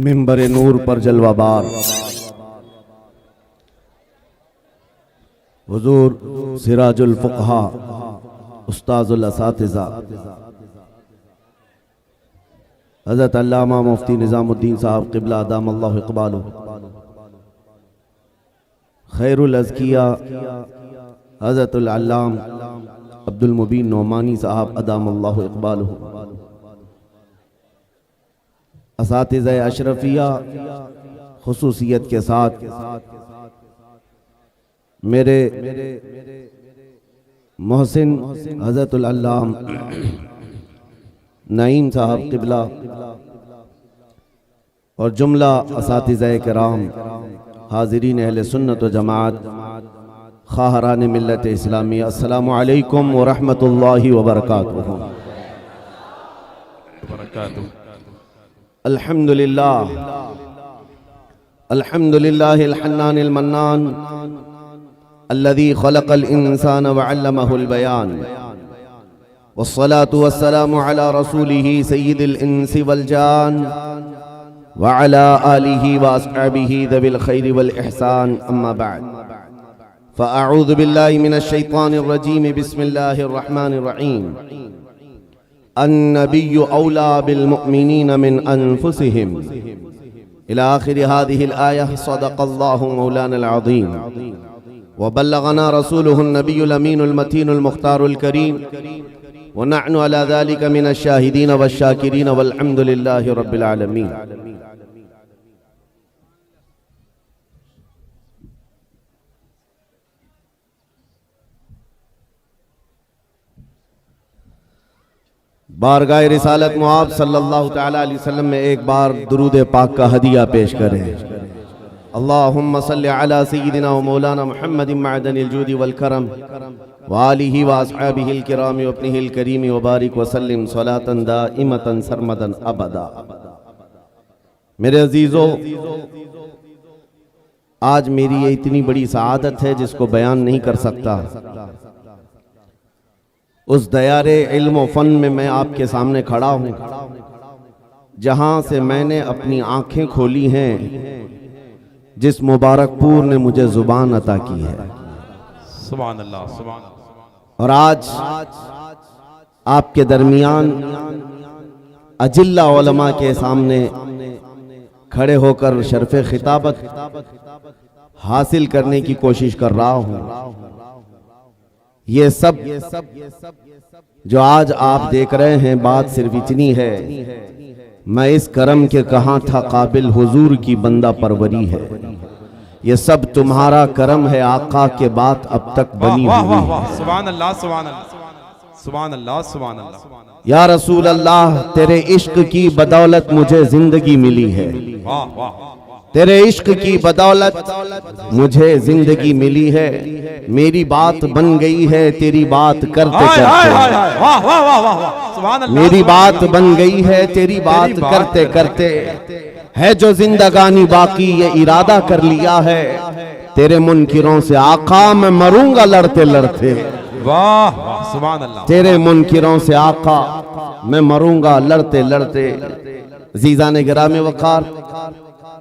मिंबर नूर पर जलवाबार हुजूर सिराजुल फुक़हा उस्ताजुल असातिज़ा हज़रत अल्लामा मुफ्ती निज़ामुद्दीन साहब क़िबला अदामल्लाहु इक़बालुहु, खैरुल अज़किया हज़रतुल अल्लाम अब्दुल मुबीन नौमानी साहब अदामल्लाहु इक़बालुहु, असातिज़ा अशरफिया खुसूसियत के साथ मेरे मोहसिन हज़रतुल अल्लाम नईम साहब क़िबला और जुमला असातिज़ा किराम हाज़िरीन अहले सुन्नत व जमात खाहरान मिल्लत इस्लामी, अस्सलामु अलैकुम व रहमतुल्लाहि व बरकातुहू। अल्हम्दुलिल्लाह अल्हम्दुलिल्लाहिल हन्नानिल मन्नान अल्लज़ी खलक़ल इंसान व अल्लमहुल बयान वस्सलातु वस्सलामु अला रसूलिही सय्यिदिल इंसी वल जान व अला आलिही व अस्हाबिही ज़विल खैरि वल इहसान, अम्मा बअद, फ़अऊज़ु बिल्लाहि मिनश शैतानिर रजीम, बिस्मिल्लाहिर रहमानिर रहीम। अन्नबिय्यु औला बिल मुअमिनीन मिन अनफुसिहिम इला आखिरि हाज़िहिल आया। सदक़ल्लाहु मौलानल अज़ीम व बल्लगना रसूलुहुन नबियुल अमीनुल मतीनुल मुख्तारुल करीम व नहनु अला ज़ालिका मिनश शाहिदीन वश शाकिरीन वल्हम्दुलिल्लाहि रब्बिल आलमीन। बारगाह रिसालत मुआब सल्लल्लाहु तआला अलैहि वसल्लम में एक बार दुरूद पाक का हदिया पेश करें। अल्लाहुम्मा सल्लि अला सय्यिदिना व मौलाना मुहम्मदिन मअदनिल जूदी वल करम व आलिहि व अस्हाबिहिल किराम व अपनिहिल करीम व बारिक व सल्लिम सलातन दाइमतन सरमदन अबदा। मेरे अजीजों, आज मेरी ये इतनी बड़ी सआदत है जिसको बयान नहीं कर सकता। उस दयारे इल्म व फन में मैं आपके सामने खड़ा हूँ जहां से मैंने अपनी आंखें खोली हैं, जिस मुबारकपुर ने मुझे जुबान अता की है। सुभान अल्लाह, सुभान अल्लाह। और आज आपके दरमियान अजिल्ला उलमा के सामने खड़े होकर शर्फ़े खिताबत हासिल करने की कोशिश कर रहा हूँ। ये सब जो आज आप देख रहे हैं, बात सिर्फ इतनी है, मैं इस करम के कहाँ था काबिल, हुजूर की बंदा परवरी है। ये सब तुम्हारा करम है, आका के बात अब तक बनी हुई है। सुभान अल्लाह, सुभान अल्लाह, सुभान अल्लाह, सुभान अल्लाह। या रसूल अल्लाह, तेरे इश्क की बदौलत मुझे जिंदगी मिली है। वाह वाह। तेरे इश्क की बदौलत मुझे जिंदगी मिली है। मेरी बात बन गई है तेरी बात करते करते। मेरी बात बन गई है तेरी बात करते करते। है जो जिंदगानी बाकी ये इरादा कर लिया है, तेरे मुनकिरों से आका मैं मरूंगा लड़ते लड़ते। वाह, सुभान अल्लाह। तेरे मुनकिरों से आका मैं मरूंगा लड़ते लड़ते। जीज़ान गिरामी वक़ार,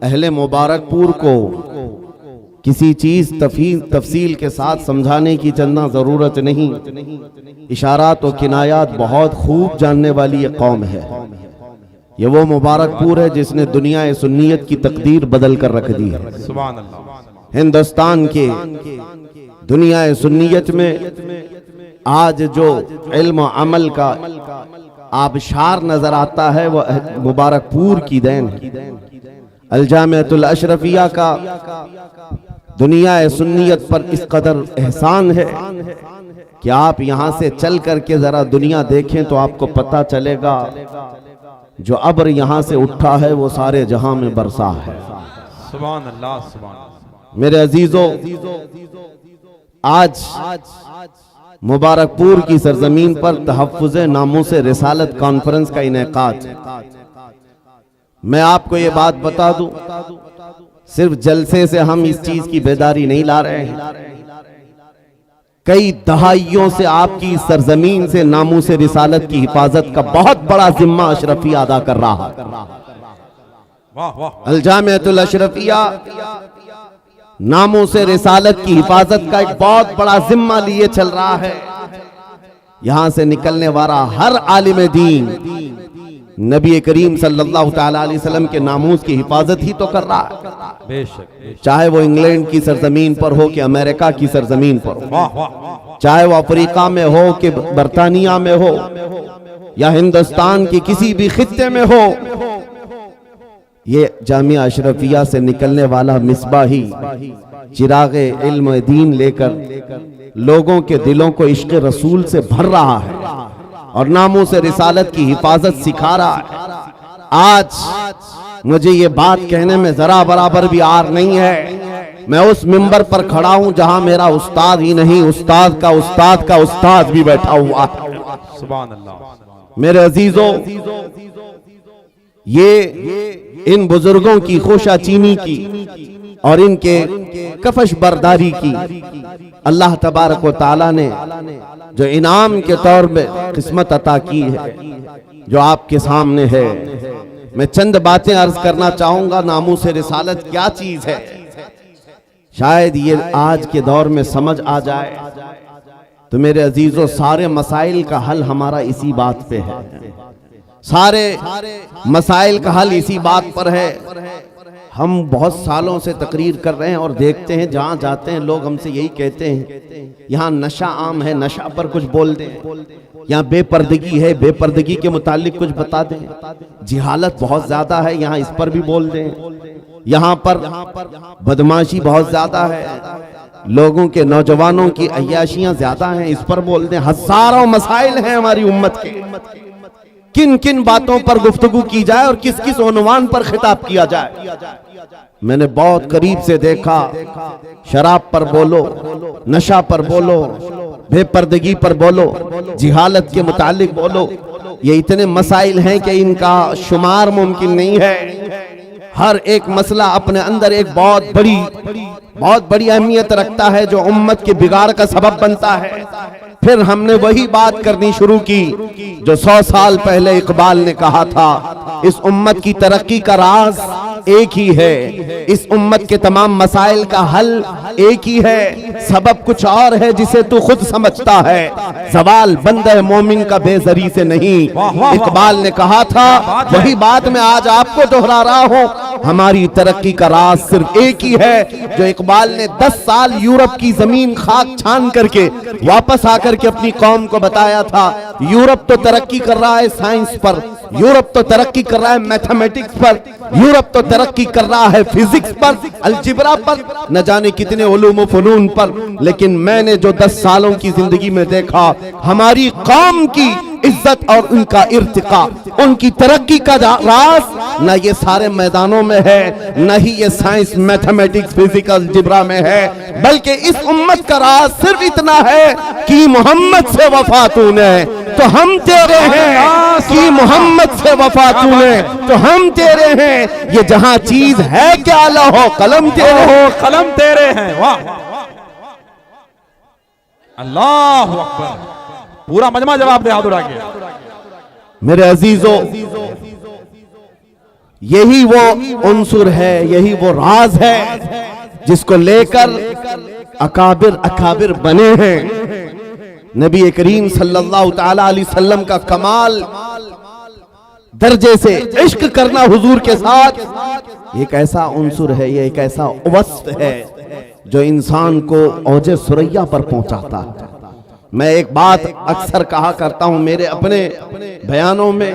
अहले मुबारकपुर को किसी चीज तफसील के साथ समझाने की चंदा जरूरत नहीं। इशारात और किनायात बहुत खूब जानने वाली ये कौम है। ये वो मुबारकपुर है जिसने दुनिया सुन्नियत की तकदीर बदल कर रख दी है। सुभान अल्लाह। हिंदुस्तान के दुनिया सुन्नियत में आज जो इल्म अमल का आबशार नजर आता है वो मुबारकपुर की देन है। अल-जामिअतुल अशरफिया का दुनिया सुन्नियत पर इस कदर एहसान है कि आप यहाँ से चल करके जरा दुनिया देखें तो आपको पता चलेगा जो अब्र यहाँ से उठा है वो सारे जहां में बरसा है। सुभान अल्लाह, सुभान अल्लाह। मेरे अजीजों, आज मुबारकपुर की सरजमीन पर तहफ्फुज़ नामूस रिसालत कॉन्फ्रेंस का इनेकाद है। मैं आपको ये बात बता दूं, सिर्फ जलसे से हम इस चीज की बेदारी नहीं ला रहे हैं। कई दहाइयों से आपकी सरजमीन से नामूस रिसालत की हिफाजत का बहुत बड़ा जिम्मा अशरफी अदा कर रहा है। वाह वाह अल जामिअतुल अशरफिया नामों से रिसालत की हिफाजत का एक बहुत बड़ा जिम्मा लिए चल रहा है। यहां से निकलने वाला हर आलिम दीन नबी करीम सल्लल्लाहु तआला अलैहि वसल्लम के नामूस की हिफाजत ही तो कर रहा है। बेशक चाहे वो इंग्लैंड की सरजमीन पर हो कि अमेरिका की सरजमीन पर हो, वाह वाह चाहे वो अफ्रीका में हो कि बरतानिया में हो या हिंदुस्तान के किसी भी खित्ते में हो, ये जामिया अशरफिया से निकलने वाला मिसबाही चिरागे इल्म दीन लेकर लोगों के दिलों को इश्क रसूल से भर रहा है और नामों से रिसालत की हिफाजत सिखा रहा है। आज मुझे ये बात कहने में जरा बराबर भी आर नहीं है। मैं उस मिंबर पर खड़ा हूं जहां मेरा उस्ताद ही नहीं, उस्ताद का उस्ताद का उस्ताद भी बैठा हुआ है। सुभान अल्लाह। मेरे अजीजों, ये इन बुजुर्गों की खोशाचीनी की और इनके कफश बरदारी की अल्लाह तबारक व ताला ने जो इनाम के तौर में किस्मत अता की है, जो आपके सामने है। मैं चंद बातें अर्ज करना चाहूंगा। नामों से रिसालत क्या चीज है, शायद ये आज के दौर में समझ आ जाए। तो मेरे अजीजों, सारे मसाइल का हल हमारा इसी बात पे है। सारे मसाइल का हल इसी बात पर है। हम बहुत सालों से तकरीर कर रहे हैं और देखते हैं जहां जाते हैं लोग हमसे यही कहते हैं, यहाँ नशा आम है, नशा पर कुछ बोल दें। यहाँ बेपर्दगी है, बेपर्दगी के मुतालिक कुछ बता दें। जिहालत बहुत ज्यादा है, यहाँ इस पर भी बोल दें। यहाँ पर बदमाशी बहुत ज्यादा है, लोगों के नौजवानों की अय्याशियां ज्यादा हैं, इस पर बोल दें। हजारों मसाइल हैं हमारी उम्मत के। किन किन बातों पर गुफ्तगू की जाए और किस किस उन्वान पर खिताब किया जाए। मैंने बहुत करीब से देखा, शराब पर बोलो, नशा पर बोलो, बेपर्दगी पर बोलो, जिहालत के मुतालिक बोलो। ये इतने मसाइल हैं कि इनका शुमार मुमकिन नहीं है। हर एक मसला अपने अंदर एक बहुत बड़ी अहमियत रखता है जो उम्मत के बिगाड़ का सबब बनता है। फिर हमने वही बात करनी शुरू की जो 100 साल पहले इकबाल ने कहा था, इस उम्मत की तरक्की का राज एक ही है, इस उम्मत के तमाम मसाइल का हल एक ही है, सबब कुछ और है जिसे तू खुद समझता है। सवाल बंदे मोमिन का बेजरी से नहीं, इकबाल ने कहा था, वही बात मैं आज आपको दोहरा रहा हूँ। हमारी तरक्की का राज सिर्फ एक ही है जो इकबाल ने 10 साल यूरोप की जमीन खाक छान करके वापस आकर के अपनी कौम को बताया था। यूरोप तो तरक्की कर रहा है साइंस पर, यूरोप तो तरक्की कर रहा है मैथमेटिक्स पर, यूरोप तो तरक्की कर रहा है फिजिक्स पर, अलजिब्रा पर, न जाने कितने उलूम फनून पर। लेकिन मैंने जो 10 सालों की जिंदगी में देखा, हमारी कौम की इज्जत और उनका इर्तिका, उनकी तरक्की का राज न ये सारे मैदानों में है, न ही ये साइंस मैथमेटिक्स फिजिक्स अलजिब्रा में है, बल्कि इस उम्मत का राज सिर्फ इतना है कि मोहम्मद से वफा तूने तो हम तेरे हैं, कि मोहम्मद से वफा तूने तो हम तेरे हैं। ये जहां चीज है क्या लौह कलम तेरे हो, कलम तेरे हैं। वाह अल्लाह अकबर। पूरा मजमा जवाब दे हाथ उठा के। मेरे अजीजों, यही वो उन्सुर है, यही वो राज है जिसको लेकर अकाबिर बने हैं। नबी करीम सल्लल्लाहु तआला अलैहि वसल्लम का कमाल दर्जे से इश्क करना हुजूर के साथ एक ऐसा उन्सुर है, ये एक ऐसा वस्फ है जो इंसान को औजे सुरैया पर पहुंचाता है। मैं एक बात अक्सर कहा करता हूं मेरे अपने बयानों में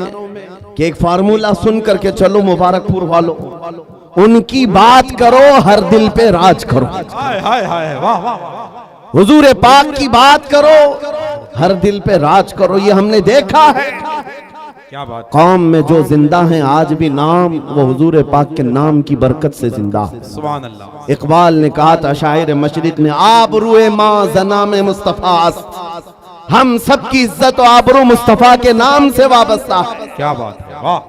कि एक फार्मूला सुन करके चलो मुबारकपुर वालों, उनकी बात करो हर दिल पे राज करो। हाय हाय हाय वाह वाह। हुजूर पाक की बात करो हर दिल पे राज करो। ये हमने देखा है। क्या बात। कौम में जो जिंदा हैं आज भी नाम वो हुजूर पाक के नाम की बरकत से जिंदा है। सुभान अल्लाह। इकबाल ने कहा था, शायर मशरिक ने, आबरूए माँ ज़नाम मुस्तफा, हम सबकी इज्जत और आबरू मुस्तफा के नाम से वाबस्ता है। क्या बात है। वाह।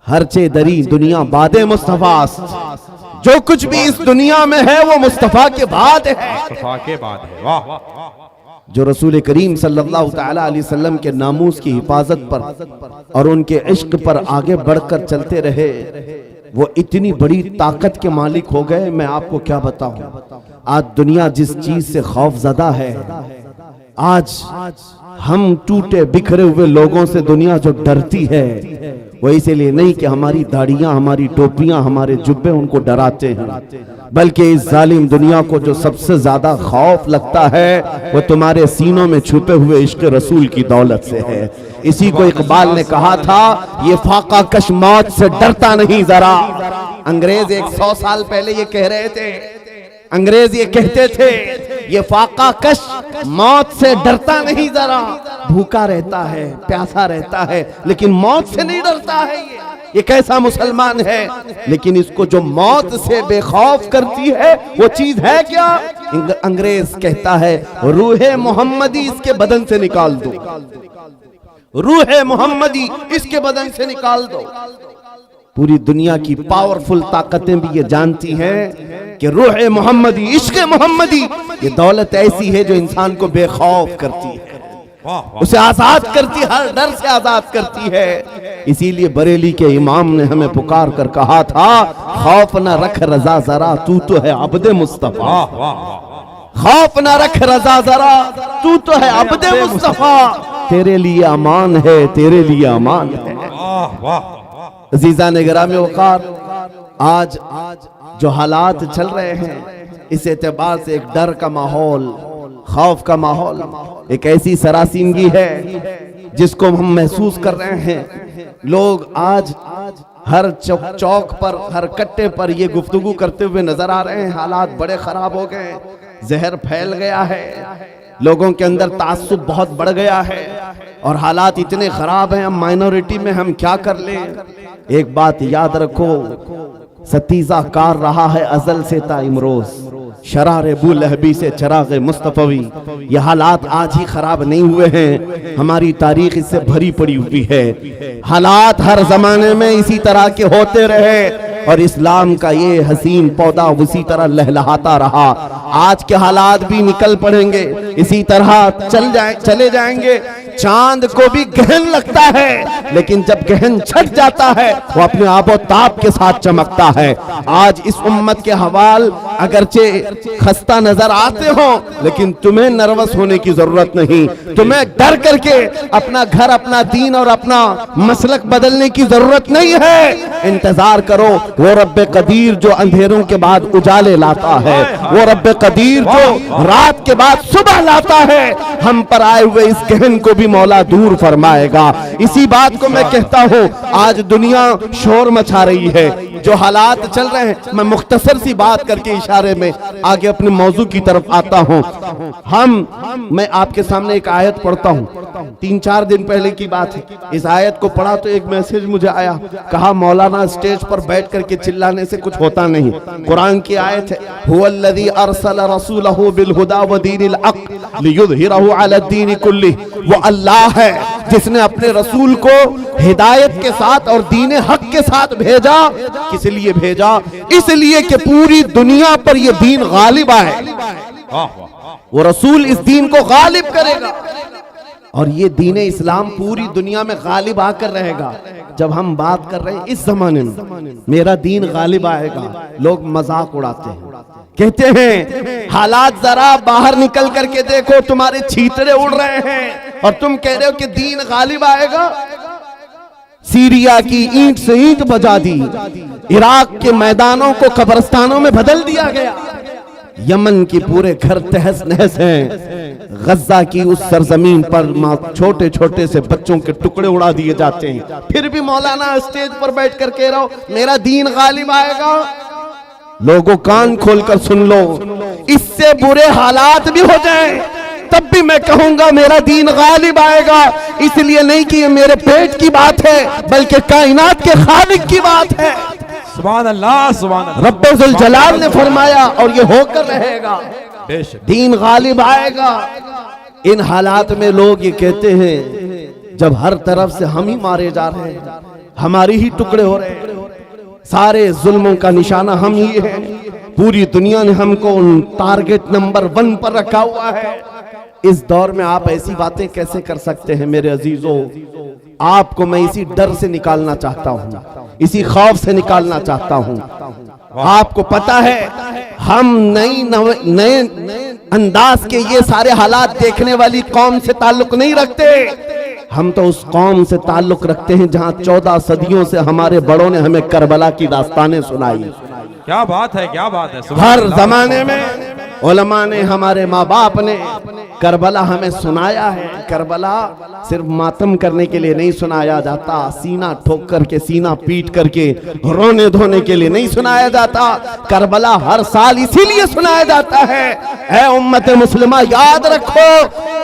हरचे दरी दुनिया बादे मुस्तफा, जो कुछ भी इस दुनिया में है वो मुस्तफा के बाद है, मुस्तफा के बाद है। वाह। जो रसूल करीम सल्लल्लाहु तआला अलैहि वसल्लम के नामूस की हिफाजत पर और उनके इश्क पर आगे बढ़कर चलते रहे। वो इतनी बड़ी ताकत के मालिक हो गए, मैं आपको क्या बताऊं। आज दुनिया जिस चीज से खौफजदा है, आज हम टूटे बिखरे हुए लोगों से दुनिया जो डरती है, वो इसीलिए नहीं कि हमारी दाढ़ियां, हमारी टोपियां, हमारे जुब्बे उनको डराते हैं, बल्कि इस जालिम दुनिया को जो सबसे ज्यादा खौफ लगता है वो तुम्हारे सीनों में छुपे हुए इश्क रसूल की दौलत से है। इसी को इकबाल ने कहा था, ये फाका कश मौत से डरता नहीं जरा। अंग्रेज 100 साल पहले ये कह रहे थे, अंग्रेज ये कहते थे, ये फाका कश मौत से डरता नहीं जरा, भूखा रहता है, प्यासा रहता है, लेकिन मौत से नहीं डरता है। ये कैसा मुसलमान है। लेकिन इसको जो मौत से बेखौफ करती है वो चीज है क्या? अंग्रेज कहता है, रूहे मोहम्मदी इसके बदन से निकाल दो, रूहे मोहम्मदी इसके बदन से निकाल दो। पूरी दुनिया की पावरफुल ताकतें भी ये जानती हैं कि रूह मोहम्मदी, इश्क मोहम्मदी, ये दौलत ऐसी है जो इंसान को बेखौफ करती है, उसे आजाद करती, हर डर से आजाद करती है। इसीलिए बरेली के इमाम ने हमें पुकार कर कहा था, खौफ न रख रजा जरा, तू तो है अब्दे मुस्तफा। खौफ न रख रजा जरा, तू तो है अब्दे मुस्तफा, तेरे लिए अमान है, तेरे लिए अमान है। अजीजा ने गिरामी वक़ार, आज जो हालात चल रहे हैं, इस एतबार से एक डर का माहौल, खौफ का माहौल, एक ऐसी सरासीनगी है जिसको हम महसूस कर रहे हैं। लोग आज हर चौक पर, हर कट्टे पर ये गुफ्तगू करते हुए नजर आ रहे हैं, हालात बड़े खराब हो गए, जहर फैल गया है, लोगों के अंदर तासुब बहुत बढ़ गया है और हालात इतने खराब हैं, हम माइनॉरिटी में हम क्या कर लें। एक बात याद रखो, सतीजा कार रहा है अजल से ता इमरोज, शरारे बू लहबी से चराग मुस्तफवी। ये हालात आज ही खराब नहीं हुए हैं, हमारी तारीख इससे भरी पड़ी हुई है। हालात हर जमाने में इसी तरह के होते रहे और इस्लाम का ये हसीन पौधा उसी तरह लहलहाता रहा। आज के हालात भी निकल पड़ेंगे, इसी तरह चले जाएंगे। चांद को भी गहन लगता है, लेकिन जब गहन छट जाता है वो अपने आबो ताप के साथ चमकता है। आज इस उम्मत के हवाल अगरचे खस्ता नजर आते हो, लेकिन तुम्हें नर्वस होने की जरूरत नहीं, तुम्हें डर करके अपना घर, अपना दीन और अपना मसलक बदलने की जरूरत नहीं है। इंतजार करो, वो रब्बे कदीर जो अंधेरों के बाद उजाले लाता है, वो रब्बे कदीर जो रात के बाद सुबह लाता है, हम पर आए हुए इस गहन को भी मौला दूर फरमाएगा। इसी बात को मैं कहता हूँ, आज दुनिया शोर मचा रही है, जो हालात चल रहे हैं, मैं मुख्तसर सी बात करके इशारे में आगे अपने मौजू की तरफ आता हूँ। मैं आपके सामने एक आयत पढ़ता हूँ, 3-4 दिन पहले की बात है। इस आयत को पढ़ा तो एक मैसेज मुझे आया, कहा मौलाना स्टेज पर बैठ करके चिल्लाने से कुछ होता नहीं। कुरान की आयत है, हुवल्लज़ी अरसला रसूलहु बिल हुदा व दीनिल हक़ लियुज़हिरहु अला दीनि कुल्लिह। वो अल्लाह है जिसने अपने रसूल को हिदायत के साथ और दीन हक के साथ भेजा। किस लिए भेजा? इसलिए कि पूरी दुनिया पर यह दीन गालिब आए, वो रसूल इस दीन को गालिब करेगा और ये दीन इस्लाम पूरी दुनिया में गालिब आकर रहेगा। जब हम बात कर रहे हैं इस जमाने में मेरा दीन गालिब आएगा, लोग मजाक उड़ाते हैं, कहते हैं हालात जरा बाहर निकल करके देखो, तुम्हारे छींतरे उड़ रहे हैं और तुम कह रहे हो कि दीन गालिब आएगा। सीरिया की ईंट से ईंट बजा दी, इराक के मैदानों को कब्रिस्तानों में बदल दिया गया, यमन की पूरे घर तहस नहस हैं, गज्जा की उस सरजमीन पर छोटे छोटे से बच्चों के टुकड़े उड़ा दिए जाते हैं। फिर भी मौलाना स्टेज पर बैठ कर कह रहा हो मेरा दीन गालिब आएगा। लोगों कान खोलकर सुन लो, इससे बुरे हालात भी हो जाएं तब भी मैं कहूंगा मेरा दीन गालिब आएगा। इसलिए नहीं कि ये मेरे पेट की बात है, बल्कि कायनात के खालिक की बात है। सुभान अल्लाह, सुभान अल्लाह। रब्बे जुल जलाल ने फरमाया और ये होकर रहेगा, दीन गालिब आएगा। इन हालात में लोग ये कहते हैं जब हर तरफ से हम ही मारे जा रहे हैं, हमारी ही टुकड़े हो रहे हैं, सारे जुल्मों का निशाना हम ही है, पूरी दुनिया ने हमको टारगेट नंबर 1 पर रखा हुआ है, इस दौर में आप ऐसी बातें कैसे कर सकते हैं मेरे अजीजों। आपको मैं इसी डर से निकालना चाहता हूं, इसी खौफ से निकालना चाहता हूं। आपको पता है हम नए अंदाज के ये सारे हालात देखने वाली कौम से ताल्लुक नहीं रखते। हम तो उस कौम से ताल्लुक रखते हैं जहां 14 सदियों से हमारे बड़ों ने हमें करबला की दास्तानें सुनाई। क्या बात है, क्या बात है। हर जमाने में उलमा ने, हमारे माँ बाप ने करबला हमें सुनाया है। करबला सिर्फ मातम करने के लिए नहीं सुनाया जाता, सीना ठोक करके, सीना पीट करके रोने धोने के लिए नहीं सुनाया जाता। करबला हर साल इसीलिए सुनाया जाता है। ऐ उम्मत मुस्लिमा, याद रखो,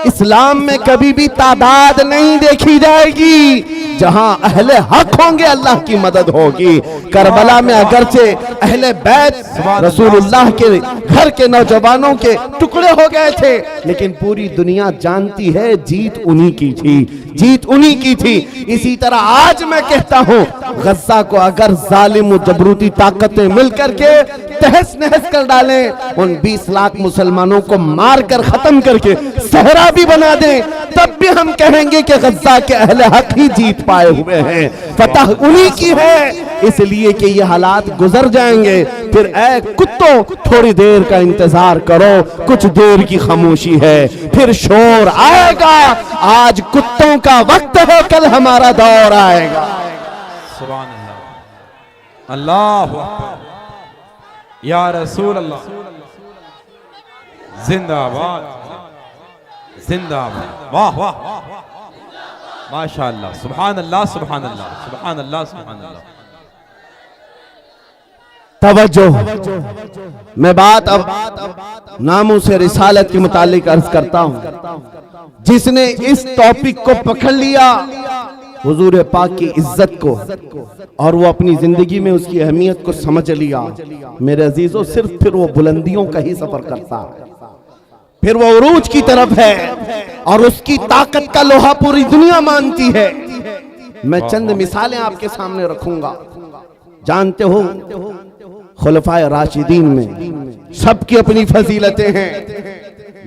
इस्लाम में कभी भी तादाद नहीं देखी जाएगी। जहां अहले हक होंगे अल्लाह की मदद होगी। करबला में अगरचे अहले बैत रसूलुल्लाह के घर के नौजवानों के टुकड़े हो गए थे, लेकिन पूरी दुनिया जानती है जीत उन्हीं की थी, जीत उन्हीं की थी। इसी तरह आज मैं कहता हूं, गज्जा को अगर जालिम जबरूती ताकतें मिलकर के तहस नहस कर डालें, उन 20 लाख मुसलमानों को मार कर खत्म करके सहरा भी बना दें, तब भी हम कहेंगे कि गज्जा के अहले हक ही जीत पाए हुए हैं, फतह उन्हीं की है। इसलिए कि ये हालात गुजर जाएंगे। फिर ऐ कुत्तों, थोड़ी देर का इंतजार करो, कुछ देर की खामोशी है, फिर शोर आएगा। आज कुत्तों का वक्त है, कल हमारा दौर आएगा। सुभान अल्लाह, अल्लाहु अकबर, या रसूल अल्लाह, जिंदाबाद जिंदाबाद। वाह वाह, माशाअल्लाह, सुभान अल्लाह, सुभान अल्लाह, सुभान अल्लाह, सुभान अल्लाह। तवज्जो, मैं बात अब नामों से रिसालत के मुतालिक अर्ज करता हूं। जिसने इस टॉपिक को पकड़ लिया, हुजूर पाक की इज्जत को, और वो अपनी जिंदगी में उसकी अहमियत को समझ लिया, मेरे अजीजों, सिर्फ फिर वो बुलंदियों का ही सफर करता है, फिर वो उरूज की तरफ है, और उसकी ताकत का लोहा पूरी दुनिया मानती है। मैं चंद मिसालें आपके सामने रखूंगा। जानते हो, खुलफाए राशिदीन में सबकी अपनी फजीलतें हैं,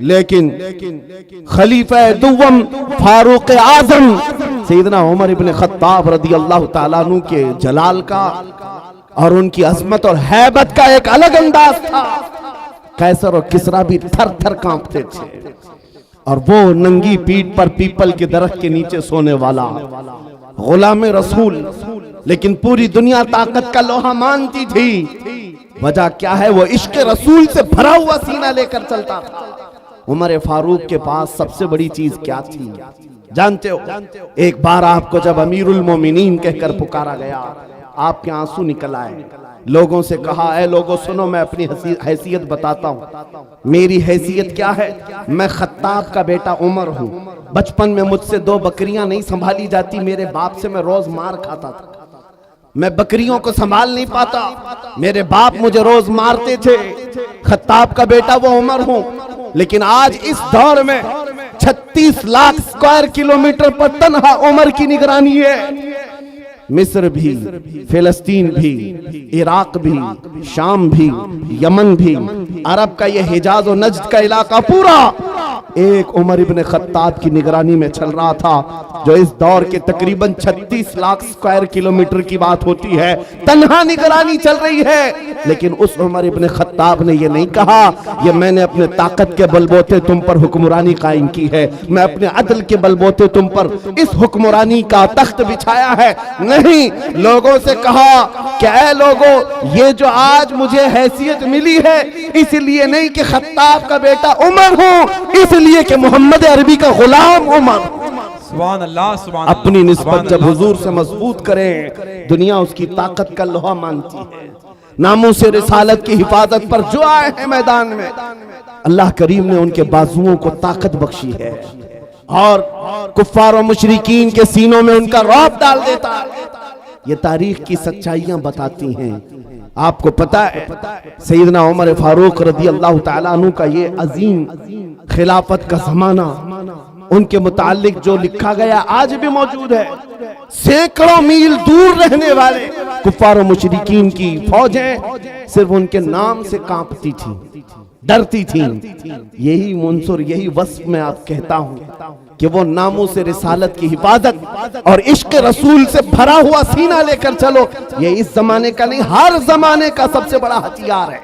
लेकिन खलीफा दुव्वम फारूक आजम सैयदना उमर इब्न खत्ताब रदी अल्लाह ताला अन्हु के जलाल का और उनकी अजमत और हैबत का एक अलग अंदाज था। कैसर और किसरा भी थर थर कांपते थे, और वो नंगी पीठ पर पीपल के दरख्त के नीचे सोने वाला गुलाम रसूल, लेकिन पूरी दुनिया ताकत का लोहा मानती थी। वजह क्या है? वो इश्क रसूल से भरा हुआ सीना लेकर चलता था। उमर फारूक के पास सबसे बड़ी चीज क्या थी जानते हो? एक बार आपको जब अमीरुल मोमिनीन कहकर पुकारा गया, आपके आंसू निकल आए। लोगों से कहा, ऐ लोगों सुनो, मैं अपनी हैसियत बताता हूँ। मेरी हैसियत क्या है? मैं खत्ताब का बेटा उमर हूँ। बचपन में मुझसे 2 बकरियां नहीं संभाली जाती, मेरे बाप से मैं रोज मार खाता था। मैं बकरियों को संभाल नहीं पाता, मेरे बाप मुझे रोज मारते थे। खत्ताब का बेटा वो उमर हूँ, लेकिन आज इस दौर में 36 लाख स्क्वायर किलोमीटर पर तन्हा उमर की निगरानी है। मिस्र भी, फिलिस्तीन भी, इराक भी, शाम भी, यमन भी, अरब का ये हिजाज और नज्द का इलाका पूरा एक उमर इब्न खत्ताब की निगरानी में चल रहा था, जो इस दौर के तकरीबन 36 लाख स्क्वायर किलोमीटर की बात होती है। तन्हा निगरानी चल रही है, लेकिन उस उमर इब्न खत्ताब ने ये नहीं कहा, ये मैंने अपने ताकत के बलबोते तुम पर हुक्मरानी कायम की है, मैं अपने अदल के बलबोते तुम पर इस हुक्मरानी का तख्त बिछाया है। नहीं, लोगों से कहा कि ऐ लोगों, ये जो आज मुझे हैसियत मिली है इसलिए नहीं कि खत्ताब का बेटा उमर हूं, इसलिए कि मोहम्मद अरबी का गुलाम उमर। सुभान अल्लाह, सुभान अल्लाह। अपनी निस्बत जब हुजूर से मजबूत करें, दुनिया उसकी ताकत का लोहा मानती है। नामों से रिसालत की हिफाजत पर जो आए हैं मैदान में, अल्लाह करीम ने उनके बाजुओं को ताकत बख्शी है, और कुफ्फार और मुशरिकीन के सीनों में उनका रौब डाल देता है। ये तारीख की सच्चाइयां बताती हैं। आपको पता है, सैयदना उमर फारूक रदी अल्लाह ताला अन्हु का ये अजीम खिलाफत का जमाना, उनके मुतालिक जो लिखा गया आज भी मौजूद है। सैकड़ों मील दूर रहने वाले कुफ्फार और मुशरिकीन की फौजें सिर्फ उनके नाम से कांपती थी। डरती थी। यही मुंसुर, यही वस्फ में आप कहता हूं कि वो नामों से रिसालत की हिफाजत और इश्क रसूल से भरा हुआ सीना लेकर चलो। ये इस जमाने का नहीं, हर जमाने का सबसे बड़ा हथियार है,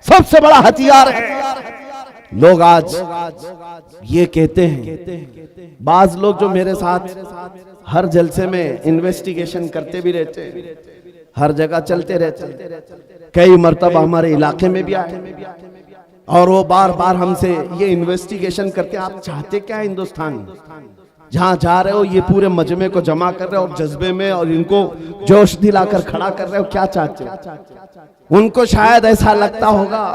सबसे बड़ा हथियार है। लोग आज ये कहते हैं, बाज लोग जो मेरे साथ हर जलसे में इन्वेस्टिगेशन करते भी रहते हैं, हर जगह चलते रहते, कई मर्तबा हमारे इलाके में भी आए और वो बार बार हमसे ये इन्वेस्टिगेशन करते हैं, आप चाहते क्या हिंदुस्तान, जहां जा रहे हो ये पूरे मजमे को जमा कर रहे हो और जज्बे में और इनको जोश दिलाकर खड़ा कर रहे हो, क्या चाहते हो? उनको शायद ऐसा लगता होगा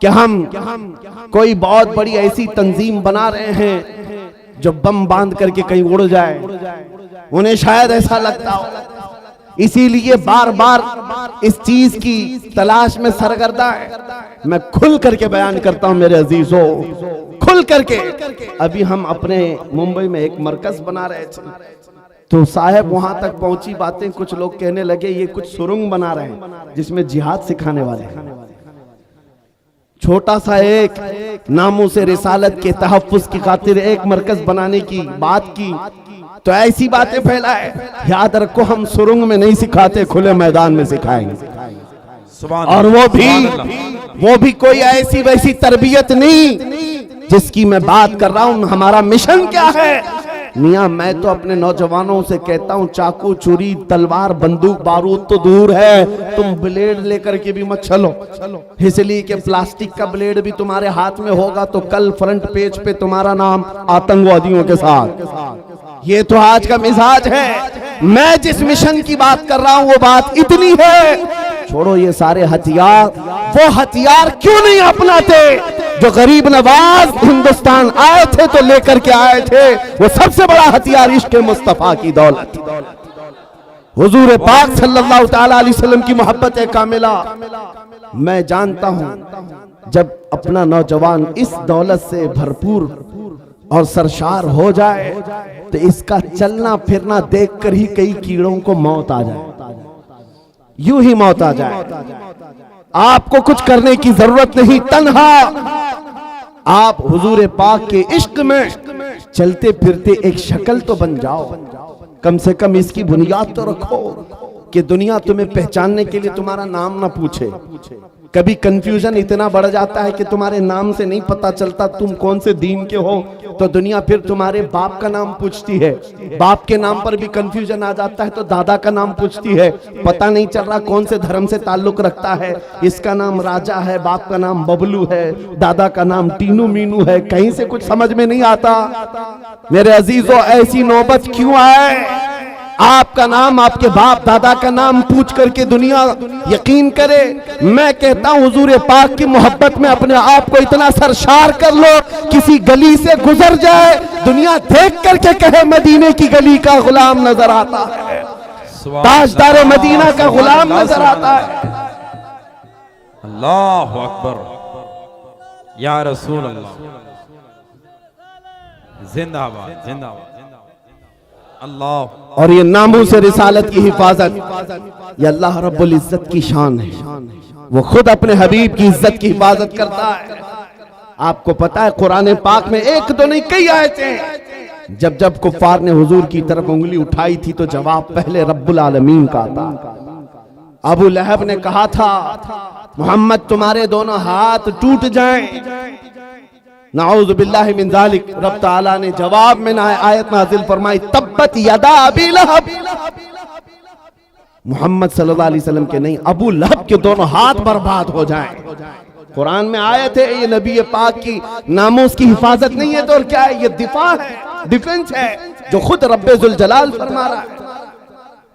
कि हम कोई बहुत बड़ी ऐसी तंजीम बना रहे हैं जो बम बांध करके कहीं उड़ जाए, उन्हें शायद ऐसा लगता हो, इसीलिए बार बार इस चीज की तलाश में सरगर्दा है। मैं खुल करके बयान करता हूं मेरे अजीजों, खुल करके। अभी हम अपने मुंबई में एक मरकज बना रहे थे, तो साहब वहां तक पहुंची बातें, कुछ लोग कहने लगे ये कुछ सुरंग बना रहे हैं जिसमें जिहाद सिखाने वाले हैं। छोटा सा एक नामों से रिसालत के तहफ्फुज की खातिर एक मरकज बनाने की बात की, तो ऐसी बातें फैलाए। याद रखो, हम सुरंग में नहीं सिखाते, खुले मैदान में सिखाएंगे। और वो भी कोई ऐसी वैसी तरबियत नहीं जिसकी मैं बात कर रहा हूं। हमारा मिशन क्या है मियां, मैं तो अपने नौजवानों से कहता हूं, चाकू छुरी तलवार बंदूक बारूद तो दूर है, तुम ब्लेड लेकर के भी मत चलो, इसलिए कि प्लास्टिक का ब्लेड भी तुम्हारे हाथ में होगा तो कल फ्रंट पेज पे तुम्हारा नाम आतंकवादियों के साथ। ये तो आज का मिजाज है। मैं जिस मिशन की बात कर रहा हूं वो बात इतनी है। छोड़ो ये सारे हथियार, वो हथियार क्यों नहीं अपनाते जो गरीब नवाज हिंदुस्तान आए थे तो लेकर के आए थे। वो सबसे बड़ा हथियार इश्क मुस्तफा की दौलत, हुजूर पाक सल्लल्लाहु तआला अलैहि वसल्लम की मोहब्बत कामिला। मैं जानता हूं जब अपना नौजवान इस दौलत से भरपूर और सरशार हो जाए तो इसका चलना फिरना देखकर ही कई कीड़ों को मौत आ जाए, यूं ही मौत आ जाए। आपको कुछ करने की जरूरत नहीं, तन्हा आप हुजूर पाक के इश्क में चलते फिरते एक शक्ल तो बन जाओ, कम से कम इसकी बुनियाद तो रखो कि दुनिया तुम्हें पहचानने के लिए तुम्हारा नाम ना पूछे। कभी कंफ्यूजन इतना बढ़ जाता है कि तुम्हारे नाम से नहीं पता चलता तुम कौन से दीन के हो, तो दुनिया फिर तुम्हारे बाप का नाम पूछती है। बाप के नाम पर भी कंफ्यूजन आ जाता है तो दादा का नाम पूछती है, पता नहीं चल रहा कौन से धर्म से ताल्लुक रखता है। इसका नाम राजा है, बाप का नाम बबलू है, दादा का नाम टीनू मीनू है, कहीं से कुछ समझ में नहीं आता। मेरे अजीजों, ऐसी नौबत क्यों आए? आपका नाम, आपके बाप दादा का नाम पूछ करके दुनिया यकीन करे। मैं कहता हूं हुजूर पाक की मोहब्बत में अपने आप को इतना सरशार कर लो, किसी गली से गुजर जाए दुनिया देख करके कहे मदीने की गली का गुलाम नजर आता है, ताजदार मदीना का गुलाम नजर आता है। अल्लाह अकबर, या रसूल अल्लाह, जिंदाबाद जिंदाबाद अल्लाह। और ये नामों से रिसालत की हिफाजत ये अल्लाह रब्बुल इज्जत की शान है। वो खुद अपने हबीब की इज्जत की हिफाजत करता है। आपको पता है कुरान पाक में एक तो नहीं कई आयतें हैं, जब जब कुफार ने हुजूर की तरफ उंगली उठाई थी तो जवाब पहले रब्बुल आलमीन का था। अबू लहब ने कहा था मोहम्मद तुम्हारे दोनों हाथ टूट जाएं, नाऊज़ु बिल्लाहि मिन ज़ालिक। रब ताला ने जवाब में आयत नाज़िल फरमाई, तब्बत यदा अबी लहब। मोहम्मद सल्लल्लाहु अलैहि वसल्लम के नहीं, अबू लहब के दोनों हाथ बर्बाद हो जाएं। कुरान में आयत है, ये नबी पाक की नामोस की हिफाजत नहीं है तो और क्या है? ये दिफा है, डिफेंस है जो खुद रब्बे जुल जलाल फरमा रहा है।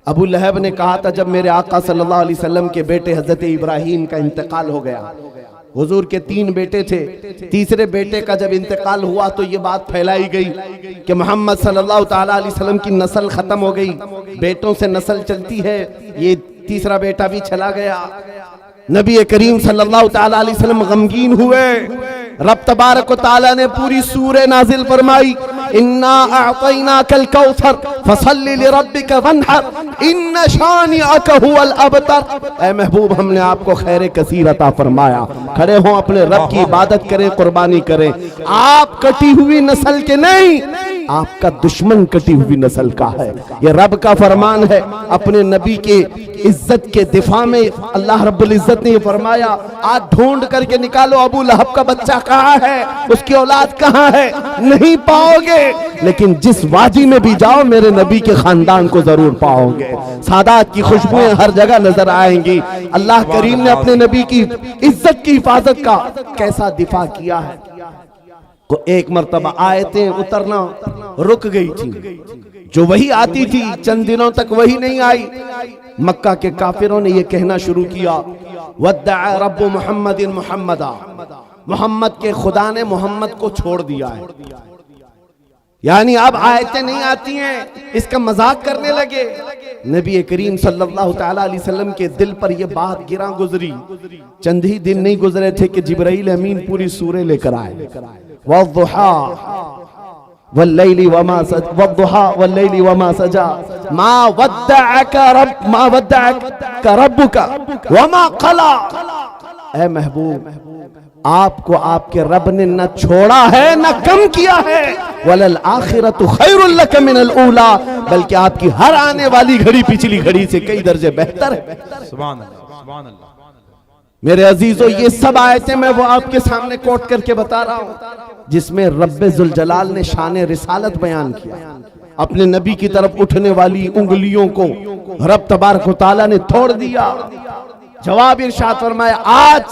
अबू लहब ने कहा था जब मेरे आका सल्लल्लाहु अलैहि वसल्लम के बेटे हजरत इब्राहीम का इंतकाल हो गया, हुजूर के 3 बेटे थे, तीसरे बेटे का जब इंतकाल हुआ तो ये बात फैलाई गई कि मोहम्मद सल्लल्लाहु ताला अलैहि वसल्लम की नस्ल खत्म हो गई, बेटों से नस्ल चलती है, ये तीसरा बेटा भी चला गया। नबी करीम सल्लल्लाहु ताला अलैहि वसल्लम गमगीन हुए, रब तबारक व तआला ने पूरी सूरह नाजिल फरमाई, इन्ना अअतैनाकल कौसर फसल्लि लिरब्बिका वन्हर इन्न शानिअका हुवल अबतर। ऐ महबूब, हमने आपको खैर कसीर अता फरमाया। खड़े हो, अपने रब की इबादत करें, कुर्बानी करें। आप कटी हुई नस्ल के नहीं, आपका दुश्मन कटी हुई नस्ल का है। ये रब का फरमान है। अपने नबी के इज्जत के दिफा में अल्लाह रब्बुल इज्जत ने फरमाया, आज ढूंढ करके निकालो अबू लहब का बच्चा कहाँ है, उसकी औलाद कहाँ है, नहीं पाओगे। लेकिन जिस वादी में भी जाओ मेरे नबी के खानदान को जरूर पाओगे। सादात की खुशबुएं हर जगह नजर आएंगी। अल्लाह करीम ने अपने नबी की इज्जत की हिफाजत का कैसा दिफा किया है। को एक मर्तबा आयतें उतरना रुक गई थी, जो वही आती थी चंद दिनों तक वही नहीं आई। मक्का के काफिरों ने यह कहना शुरू किया, वद्दअ रब्बु मुहम्मदिन मुहम्मदा, मोहम्मद के खुदा ने मोहम्मद को छोड़ दिया है। यानी अब आयतें नहीं आती हैं, इसका मजाक करने लगे। नबी करीम सल्लल्लाहु तआला अलैहि वसल्लम के दिल पर यह बात गिरा गुजरी। चंद ही दिन नहीं गुजरे थे कि जिब्राइल अमीन पूरी सूरह लेकर आए। वद्दुहा वल्लैलि वमा सजा, वद्दुहा वल्लैलि वमा सजा, मा वद्दअका रब्बुका वमा क़ला। ऐ महबूब, आपको आपके रब ने न छोड़ा है न कम किया है। वलल आखिरतु खैरुल लक मिनल ऊला, बल्कि आपकी हर आने वाली घड़ी पिछली घड़ी से कई दर्जे बेहतर है। सुभान अल्लाह, सुभान अल्लाह। मेरे अजीजों, ये सब आयतें मैं वो आपके सामने कोट करके बता रहा हूं जिसमें रब्बे जुल जलाल ने शान रिसालत बयान किया। अपने नबी की तरफ उठने वाली उंगलियों को रब तबारक व तआला ने तोड़ दिया। जवाब इरशाद फरमाया, आज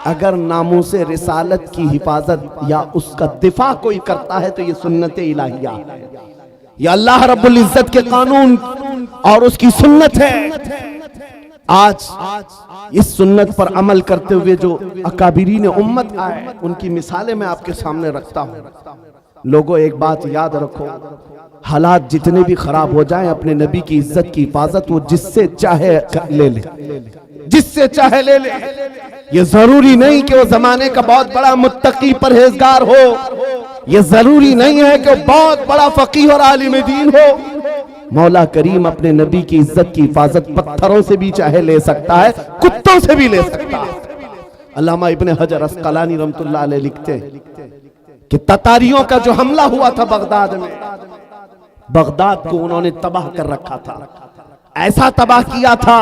अगर नामूसे रिसालत की हिफाजत या उसका दिफा कोई करता है तो ये सुन्नत इलाहिया है, ये अल्लाह रब्बुल इज्जत के कानून और उसकी सुन्नत है। आज इस सुन्नत पर अमल करते हुए जो अकाबिरीन उम्मत आए, उनकी मिसालें मैं आपके सामने रखता हूं। लोगों, एक बात याद रखो, हालात जितने भी खराब हो जाएं, अपने नबी की इज्जत की हिफाजत वो जिससे चाहे ले ले, जिससे चाहे ले ले। ये जरूरी नहीं कि वो जमाने का बहुत बड़ा मुत्तकी परहेजगार हो, ये जरूरी नहीं है कि वो बहुत बड़ा फकीह और आलिम दीन हो। मौला करीम अपने नबी की इज्जत की हिफाजत पत्थरों से भी चाहे ले सकता है, कुत्तों से भी ले सकता है। अल्लामा इब्ने हजर अस्कलानी रहमतुल्लाह अलैह लिखते हैं कि ततारियों का जो हमला हुआ था बगदाद में, बगदाद को उन्होंने तबाह कर रखा था। ऐसा तबाह किया था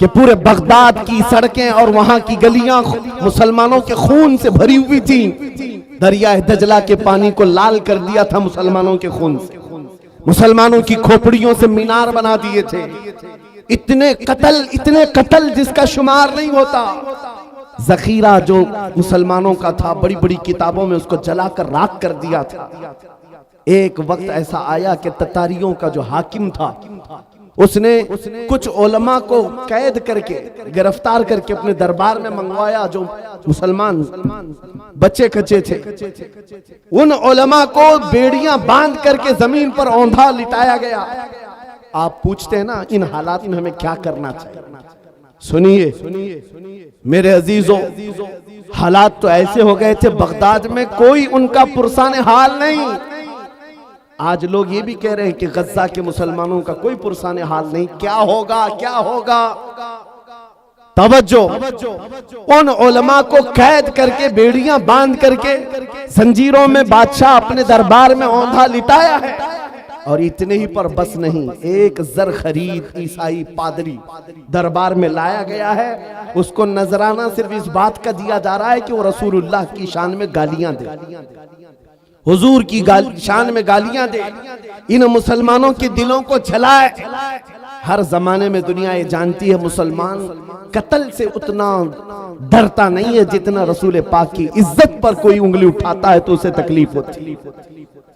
कि पूरे बगदाद की सड़कें और वहां की गलियां मुसलमानों के खून से भरी हुई थी। दरिया दजला के पानी को लाल कर दिया था मुसलमानों के खून से। मुसलमानों की खोपड़ियों से मीनार बना दिए थे। इतने कत्ल जिसका शुमार नहीं होता। जखीरा जो मुसलमानों का था, बड़ी बड़ी किताबों में उसको जलाकर राख कर दिया था। एक वक्त ऐसा आया कि ततारियों का जो हाकिम था, उसने कुछ उलमा को कैद करके, गिरफ्तार करके अपने दरबार में मंगवाया। जो मुसलमान बच्चे कच्चे थे, उन उलमा को बेड़ियां बांध करके जमीन पर औंधा लिटाया गया। आप पूछते हैं ना, इन हालात में हमें क्या करना चाहिए? सुनिए मेरे अजीजों, हालात तो ऐसे हो गए थे बगदाद में, कोई उनका पुरसाने हाल नहीं। आज लोग ये भी कह रहे हैं कि गज्जा के मुसलमानों का कोई पुरसाने हाल नहीं। क्या होगा, क्या होगा? तवज्जो, उन उलमा को कैद करके, बेड़ियां बांध करके, जंजीरों में बादशाह अपने दरबार में औंधा लिटाया है। और इतने ही पर बस नहीं, एक जर खरीद ईसाई पादरी दरबार में लाया गया है। उसको नजराना सिर्फ इस बात का दिया जा रहा है कि वो रसूलुल्लाह की शान में गालियां दे, हुजूर की शान में गालियां दे, इन मुसलमानों के दिलों को जलाए। हर जमाने में दुनिया ये जानती है, मुसलमान कत्ल से उतना डरता नहीं है जितना रसूल पाक की इज्जत पर कोई उंगली उठाता है तो उसे तकलीफ होती।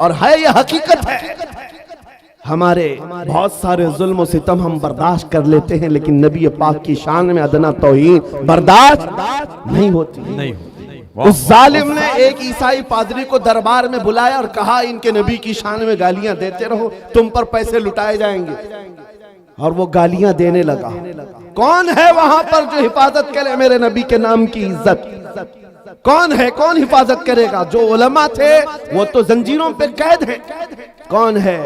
और है ये हकीकत है। हमारे बहुत सारे जुल्म और सितम हम बर्दाश्त कर लेते हैं, लेकिन नबी पाक की शान में अदना तौहीन बर्दाश्त नहीं होती। उस जालिम ने एक ईसाई पादरी को दरबार में बुलाया और कहा, इनके नबी की शान में गालियां देते रहो, तुम पर पैसे लुटाए जाएंगे। और वो गालियां देने लगा। कौन है वहां पर जो हिफाजत करे मेरे नबी के नाम की इज्जत? कौन है, कौन हिफाजत करेगा? जो उलमा थे वो तो जंजीरों पे कैद हैं। कौन है?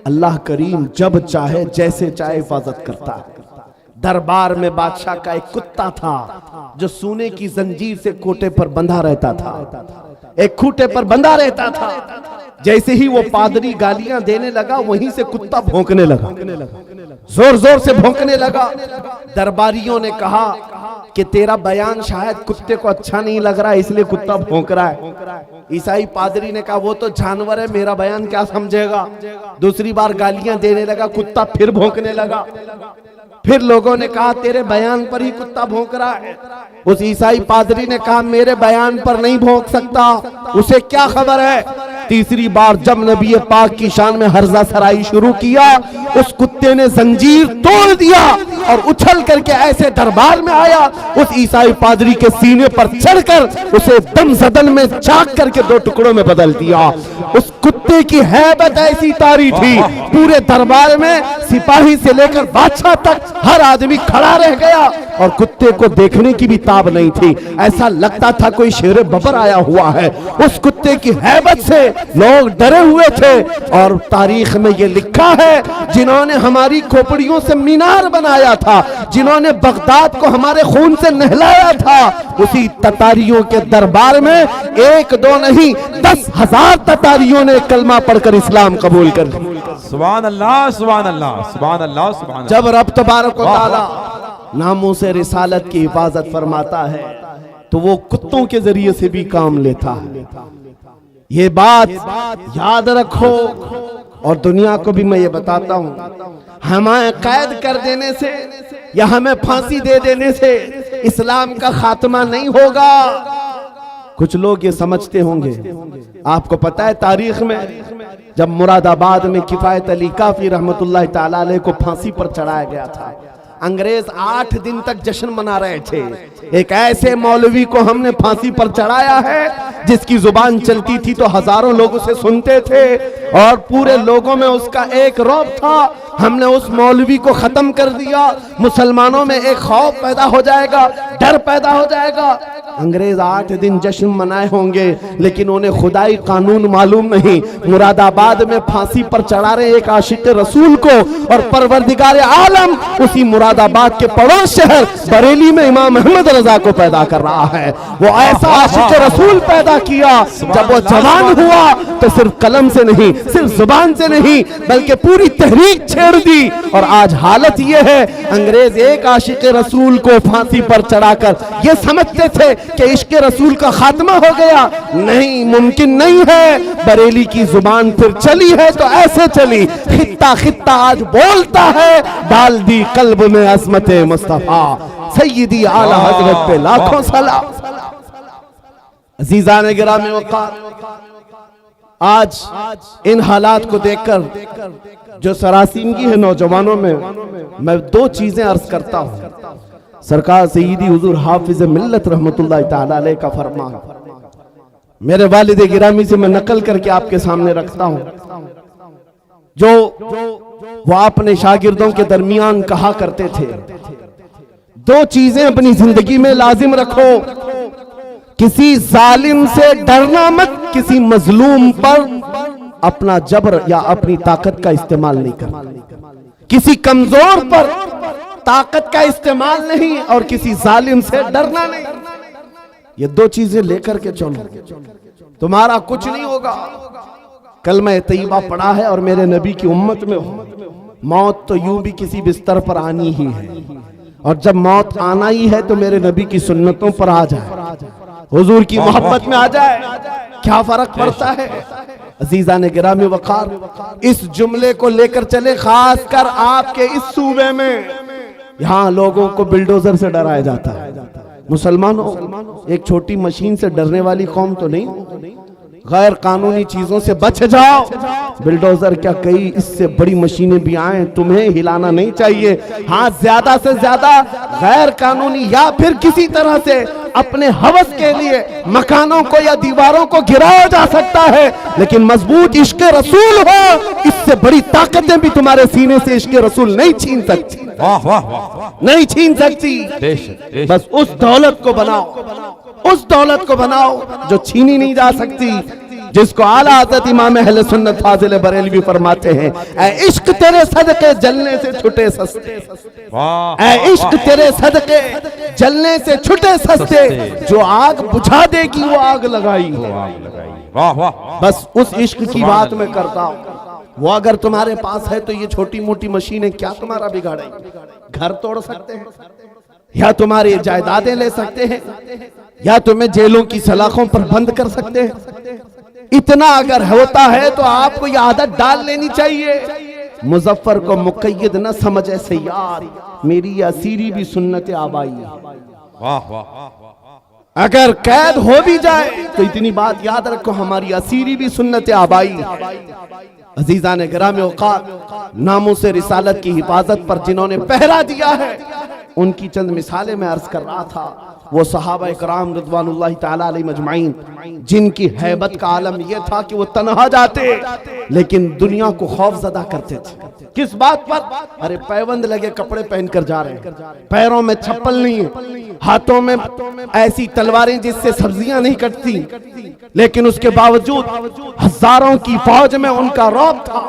अल्लाह करीम जब चाहे जैसे चाहे हिफाजत करता है। दरबार में बादशाह का एक कुत्ता था जो सोने की जंजीर से कोटे पर बंधा रहता था, एक खूंटे पर बंधा रहता था। जैसे ही वो पादरी गालियां देने लगा, वहीं से कुत्ता भौंकने लगा, जोर जोर से भौंकने लगा। दरबारियों ने कहा कि तेरा बयान शायद कुत्ते को अच्छा नहीं लग रहा है, इसलिए कुत्ता भौंक रहा है। ईसाई पादरी ने कहा वो तो जानवर है, मेरा बयान क्या समझेगा। दूसरी बार गालियां देने लगा, कुत्ता फिर भौंकने लगा। फिर लोगों ने कहा तेरे बयान पर ही कुत्ता भौंक रहा है। उस ईसाई पादरी ने कहा मेरे बयान पर नहीं भौंक सकता, उसे क्या खबर है। तीसरी बार जब नबी पाक की शान में हर्जा सराई शुरू किया, उस कुत्ते ने जंजीर तोड़ दिया और उछल करके ऐसे दरबार में आया, उस ईसाई पादरी के सीने पर चढ़कर उसे दम सदन में चाक करके दो टुकड़ों में बदल दिया। उस कुत्ते की हैबत ऐसी तारी थी, पूरे दरबार में सिपाही से लेकर बादशाह तक हर आदमी खड़ा रह गया और कुत्ते को देखने की भी ताब नहीं थी। ऐसा लगता था कोई शेर बबर आया हुआ है। उस कुत्ते की हैबत से लोग डरे हुए थे। और तारीख में ये लिखा है, जिन्होंने हमारी खोपड़ियों से मीनार बनाया था, जिन्होंने बगदाद को हमारे खून से नहलाया था, उसी ततारियों के दरबार में एक दो नहीं 10,000 ततारियों ने कलमा पढ़कर इस्लाम कबूल कर लिया। सुभान अल्लाह, सुभान अल्लाह, सुभान अल्लाह, सुभान अल्लाह। जब रब तबारक व तआला नामों से रिसालत की हिफाजत फरमाता है तो वो कुत्तों के जरिए से भी काम लेता है। ये बात याद रखो। और दुनिया को भी मैं ये बताता हूँ, हमें कैद कर देने से या हमें फांसी दे देने से इस्लाम का खात्मा नहीं होगा। कुछ लोग ये समझते होंगे, आपको पता है तारीख में जब मुरादाबाद में किफायत अली काफी रहमतुल्लाह ताला अलैह को फांसी पर चढ़ाया गया था, अंग्रेज 8 दिन तक जश्न मना रहे थे। एक ऐसे मौलवी को हमने फांसी पर चढ़ाया है जिसकी जुबान चलती थी तो हजारों लोग उसे सुनते थे और पूरे लोगों में उसका एक रौब था। हमने उस मौलवी को खत्म कर दिया। मुसलमानों में एक खौफ पैदा हो जाएगा, डर पैदा हो जाएगा। अंग्रेज 8 दिन जश्न मनाए होंगे लेकिन उन्हें खुदाई कानून मालूम नहीं। मुरादाबाद में फांसी पर चढ़ा रहे एक आशिक रसूल को और परवरदिगार आलम उसी मुरादाबाद के पड़ोस शहर बरेली में इमाम अहमद रजा को पैदा कर रहा है। वो ऐसा आशिक रसूल पैदा किया, जब वो जवान हुआ तो सिर्फ कलम से नहीं, सिर्फ जुबान से नहीं, बल्कि पूरी तहरीक छेड़ दी। और आज हालत ये है, अंग्रेज एक आशिक रसूल को फांसी पर चढ़ाकर ये समझते थे कि इश्क रसूल का खात्मा हो गया। नहीं, मुमकिन नहीं है। बरेली की जुबान फिर चली है तो ऐसे चली, खित्ता खित्ता आज बोलता है, डाल दी कल्ब में अज़मत मुस्तफा सय्यदी आला हजरत पे लाखों सलाम। अजीजान गिरामी वक़ार, आज इन हालात को देखकर जो सरासीमगी है नौजवानों में, मैं 2 चीजें अर्ज करता हूं। सरकार सय्यदी हुजूर हाफिज मिल्लत रहमतुल्लाह ताला अलैह का फरमान मेरे वालिद गिरामी से मैं नकल करके आपके सामने रखता हूं, जो वो अपने शागिर्दों के दरमियान कहा करते थे, 2 चीजें अपनी जिंदगी में लाजिम रखो। किसी जालिम से डरना मत, किसी मजलूम पर अपना जबर या अपनी ताकत का इस्तेमाल नहीं करना, किसी कमजोर पर ताकत का इस्तेमाल नहीं और किसी जालिम से डरना नहीं। ये 2 चीजें लेकर के चलो, तुम्हारा कुछ नहीं होगा। कलमा तैयबा पढ़ा है और मेरे नबी की उम्मत में हो, मौत तो यूं भी किसी बिस्तर पर आनी ही है और जब मौत आना ही है तो मेरे नबी की सुन्नतों पर आ जाए, हुजूर की मोहब्बत में आ जाए, क्या फर्क पड़ता है। अजीजा ने गिरामी वक़ार, इस जुमले को लेकर चले, खासकर आपके इस सूबे में, यहाँ लोगों को बिल्डोजर से डराया जाता है। मुसलमानों, एक छोटी मशीन से डरने वाली कौम तो नहीं, गैर कानूनी चीजों से बच जाओ। बिल्डोजर क्या, कई इससे बड़ी मशीनें भी आए, तुम्हें हिलाना नहीं चाहिए। हाँ, ज्यादा से ज्यादा गैर कानूनी या फिर किसी तरह से अपने हवस के लिए मकानों को या दीवारों को गिराया जा सकता है, लेकिन मजबूत इश्क रसूल हो, इससे बड़ी ताकतें भी तुम्हारे सीने से इश्क रसूल नहीं छीन सकती। वाह वाह वाह, नहीं छीन सकती। बस उस दौलत को बनाओ, उस दौलत को बनाओ जो छीनी नहीं जा सकती, जिसको आला हज़रत इमाम अहले सुन्नत फाजिल बरेलवी फरमाते हैं, ऐ इश्क तेरे सदके जलने से छुटे सस्ते, ऐ इश्क तेरे सदके जलने से छुटे सस्ते, जो आग बुझा देगी वो आग लगाई। वाह वाह, बस उस इश्क की बात मैं करता हूँ। वो अगर तुम्हारे पास है तो ये छोटी मोटी मशीनें क्या तुम्हारा बिगाड़ेंगी? घर तोड़ सकते हैं, या तुम्हारी जायदादें ले सकते हैं, या तुम्हें जेलों की सलाखों पर बंद कर सकते हैं। इतना अगर होता है तो आपको ये आदत डाल लेनी चाहिए। मुजफ्फर को मुक़य्यद न समझे सयार, मेरी असीरी भी सुन्नत आबाई। वाह वाह, अगर कैद हो भी जाए तो इतनी बात याद रखो, हमारी असीरी भी सुन्नत आबाई। अजीजान गिराम औकात, नामों से रिसालत की हिफाजत पर जिन्होंने पहरा दिया है, उनकी चंद मिसालें मैं अर्ज कर रहा था। वो सहाबा इकराम रिज़वानुल्लाहि ताला अलैहिम अजमाइन, जिनकी हैबत का आलम यह था कि वो तन्हा जाते लेकिन दुनिया को खौफजदा करते थे। किस बात पर? अरे पैबंद लगे कपड़े पहनकर जा रहे हैं, पैरों में चप्पल नहीं है, हाथों में ऐसी तलवारें जिससे सब्जियां नहीं कटती, लेकिन उसके बावजूद हजारों की फौज में उनका रौब था।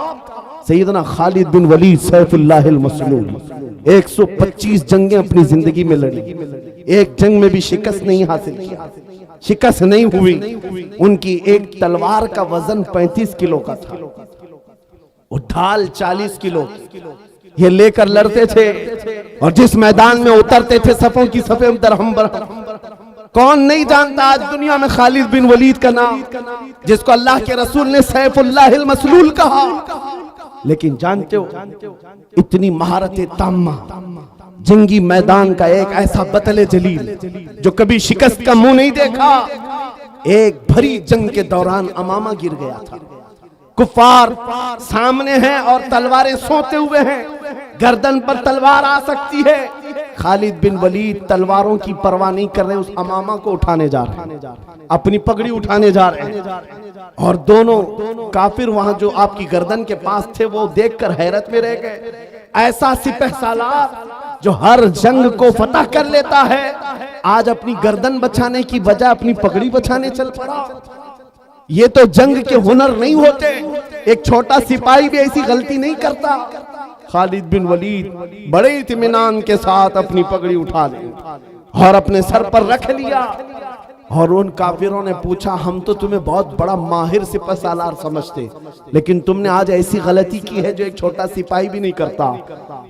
सैयदना खालिद बिन वलीद सैफुल्लाहिल मसलूल 125 जंगें अपनी जिंदगी में लड़ी, एक जंग में भी शिकस्त नहीं हासिल की, शिकस्त नहीं हुई। उनकी एक तलवार का वजन 35 किलो का था, वो ढाल 40 किलो, ये लेकर लड़ते थे और जिस मैदान में उतरते थे सफों की सफे दरहम बरहम। कौन नहीं जानता आज दुनिया में खालिद बिन वलीद का नाम, जिसको अल्लाह के रसूल ने सैफुल्लाहिल मसलूल कहा। लेकिन जानते हो, इतनी महारत ताम्मा, जंगी मैदान का एक ऐसा बतले जलील जो कभी शिकस्त का मुंह नहीं देखा, एक भरी जंग के दौरान अमामा गिर गया था। कुफार सामने हैं और तलवारें सोते हुए हैं, गर्दन पर तलवार आ सकती है। खालिद बिन वलीद तलवारों की परवाह नहीं कर रहे, उस अमामा को उठाने जा रहे हैं, अपनी पगड़ी उठाने जा रहे हैं। और दोनों काफिर वहां जो आपकी गर्दन के पास थे वो देखकर हैरत में रह गए। ऐसा सिपहसालार जो हर जंग को फतह कर लेता है, आज अपनी गर्दन बचाने की बजाय अपनी पगड़ी बचाने चल पड़ा। ये तो जंग के हुनर नहीं होते, एक छोटा सिपाही भी ऐसी गलती नहीं करता। खालिद बिन वलीद बड़े इत्मीनान के साथ अपनी पगड़ी उठा ली और अपने सर पर रख लिया। और उन काफिरों ने पूछा, हम तो तुम्हें बहुत बड़ा माहिर सिपहसालार समझते, लेकिन तुमने आज ऐसी गलती की है जो एक छोटा सिपाही भी नहीं करता।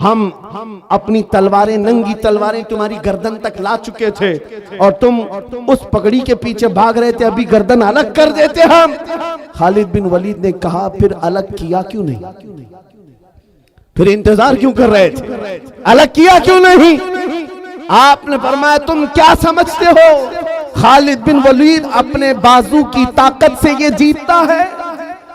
हम अपनी तलवारें, नंगी तलवारें तुम्हारी गर्दन तक ला चुके थे और तुम उस पगड़ी के पीछे भाग रहे थे, अभी गर्दन अलग कर देते हम। खालिद बिन वलीद ने कहा, फिर अलग किया क्यों नहीं? फिर इंतजार क्यों कर रहे थे? अलग किया क्यों नहीं? आपने फरमाया, तुम क्या समझते हो? खालिद बिन वलीद अपने बाजू की ताकत से ये जीतता है,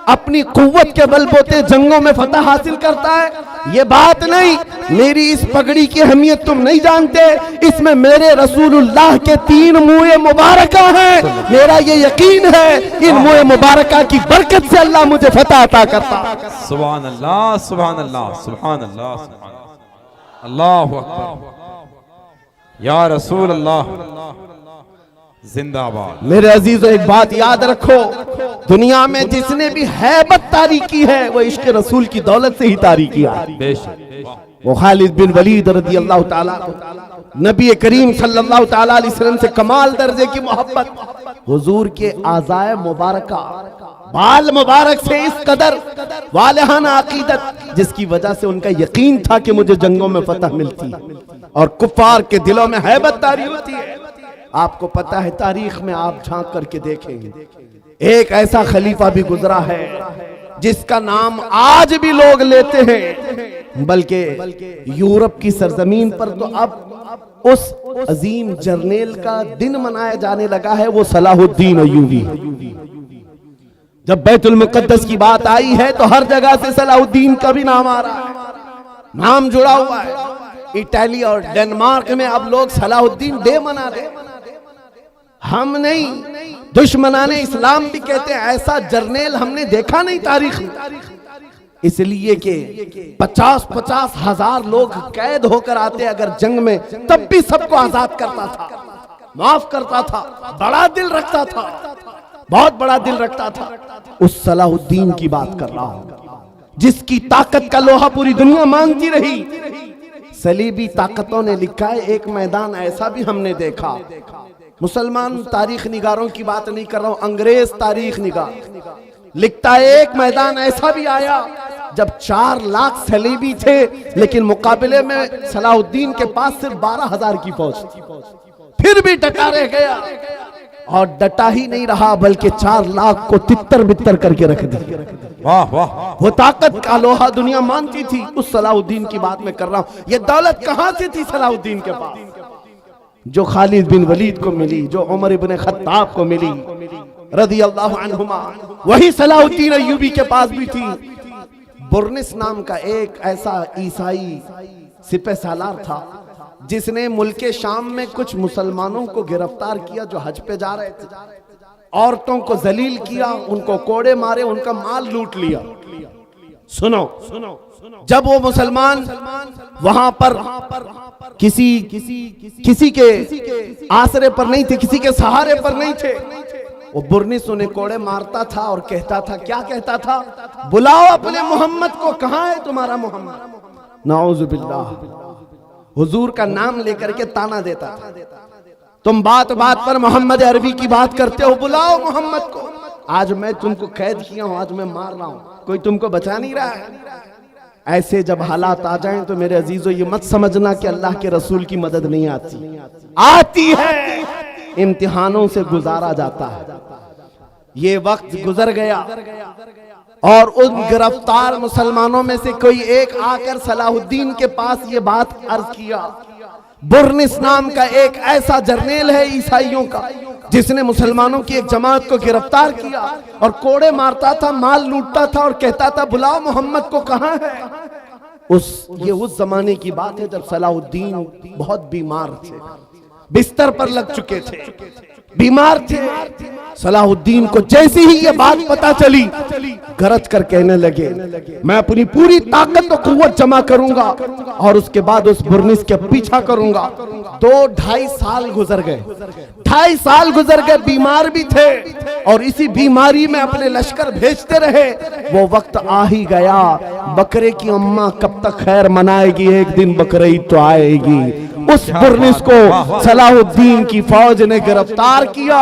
अपनी कुव्वत के बलबूते जंगों में फतह हासिल करता है। ये बात नहीं, मेरी इस पगड़ी की अहमियत तुम नहीं जानते, इसमें मेरे रसूलुल्लाह के 3 मुँह मुबारका हैं। मेरा ये यकीन है, इन मुँह मुबारका की बरकत से अल्लाह मुझे फतह अता करता। सुभान अल्लाह, सुभान अल्लाह, सुभान अल्लाह, अल्लाहु अकबर, या रसूल अल्लाह जिंदाबाद। मेरे अजीजों, एक बात याद रखो, दुनिया में जिसने भी हैबत तारी की है वो इश्क रसूल की दौलत से ही तारी किया। वो खालिद बिन वलीद रज़ी अल्लाह ताला, नबी करीम सल्लल्लाहु ताला अलैहि वसल्लम से कमाल दर्जे की मोहब्बत, हुजूर के आज़ाए मुबारका, बाल मुबारक से इस कदर वालिहाना अकीदत, जिसकी वजह से उनका यकीन था कि मुझे जंगों में फतह मिलती और कुफार के दिलों में हैबत तारी होती है। आपको पता है, तारीख में आप झांक करके देखेंगे, एक ऐसा खलीफा भी गुजरा है जिसका नाम आज भी लोग लेते हैं, बल्कि यूरोप की सरजमीन पर तो अब उस अजीम जर्नेल का दिन मनाया जाने लगा है, वो सलाहुद्दीन अय्यूबी। जब बैतुल मुक़द्दस की बात आई है तो हर जगह से सलाहुद्दीन का भी नाम आ रहा है, नाम जुड़ा हुआ है। इटली और डेनमार्क में अब लोग सलाहुद्दीन डे मना रहे। हम नहीं, दुश्मनाने इस्लाम भी कहते हैं ऐसा जर्नेल हमने देखा नहीं तारीख में। इसलिए कि 50-50 हजार लोग कैद होकर आते अगर जंग में, तब भी सबको आजाद करता था। माफ करता था, बड़ा दिल रखता था, बहुत बड़ा दिल रखता था। उस सलाहुद्दीन की बात कर रहा हूं जिसकी ताकत का लोहा पूरी दुनिया मांगती रही। सलीबी ताकतों ने लिखा है, एक मैदान ऐसा भी हमने देखा, मुसलमान तारीख निगारों की बात नहीं कर रहा हूं, अंग्रेज तारीख निगार लिखता है, एक मैदान ऐसा भी आया जब 4 लाख सलीबी थे, लेकिन मुकाबले में सलाहुद्दीन के पास सिर्फ 12,000 की फौज थी। फिर भी डटा रह गया, और डटा ही नहीं रहा बल्कि 4 लाख को तितर बितर करके रख दिया। वाह वाह, वो ताकत का लोहा दुनिया मानती थी। उस सलाहुद्दीन की बात मैं कर रहा हूं। ये दौलत कहां से थी सलाहुद्दीन के पास? जो खालिद बिन वलीद को मिली, जो उमर इब्न खत्ताब को मिली रज़ी अल्लाहु अन्हुमा, वही सलाहुद्दीन अय्यूबी के पास भी थी। बुर्निस नाम का एक ऐसा ईसाई सिपह सालार था जिसने मुल्क शाम में कुछ मुसलमानों को गिरफ्तार किया जो हज पे जा रहे थे। औरतों को जलील किया, उनको कोड़े मारे, उनका माल लूट लिया। सुनो, जब वो मुसलमान वहां पर किसी के आसरे पर नहीं थे, किसी के सहारे पर नहीं थे, वो बुर्निस उन्हें कोड़े मारता था और कहता था, क्या कहता था? बुलाओ अपने मोहम्मद को, कहां है तुम्हारा मोहम्मद? नाऊज़ु बिल्लाह, हुजूर का नाम लेकर के ताना देता था। तुम बात बात पर मोहम्मद अरबी की बात करते हो, बुलाओ मोहम्मद को। आज मैं तुमको कैद किया हूं, आज मैं मार रहा हूं, कोई तुमको बचा नहीं रहा है। ऐसे जब हालात आ जाएं तो मेरे अजीजों ये मत समझना कि अल्लाह के रसूल की मदद नहीं आती, आती है, इम्तिहानों से गुजारा जाता है। ये वक्त गुजर गया और उन गिरफ्तार मुसलमानों में से कोई एक आकर सलाहुद्दीन के पास ये बात अर्ज किया। बुर्निस नाम का एक ऐसा जर्नेल है ईसाइयों का जिसने मुसलमानों की एक जमात को गिरफ्तार किया और कोड़े मारता था, माल लूटता था और कहता था, बुलाओ मोहम्मद को, कहां है? ये उस जमाने की बात है जब सलाहुद्दीन बहुत बीमार थे, बिस्तर पर लग चुके थे, बीमार थे। सलाहुद्दीन को जैसे ही ये बात पता चली, गरज कर कहने लगे, मैं अपनी पूरी ताकत और कुव्वत जमा करूंगा और उसके बाद उस बुर्निस के पीछा करूंगा। 2-2.5 साल गुजर गए, 2.5 साल गुजर गए, बीमार भी थे और इसी बीमारी में अपने लश्कर भेजते रहे। वो वक्त आ ही गया, बकरे की अम्मा कब तक खैर मनाएगी, एक दिन बकरीद तो आएगी। उस बुर्निस को सलाहुद्दीन की फौज ने गिरफ्तार किया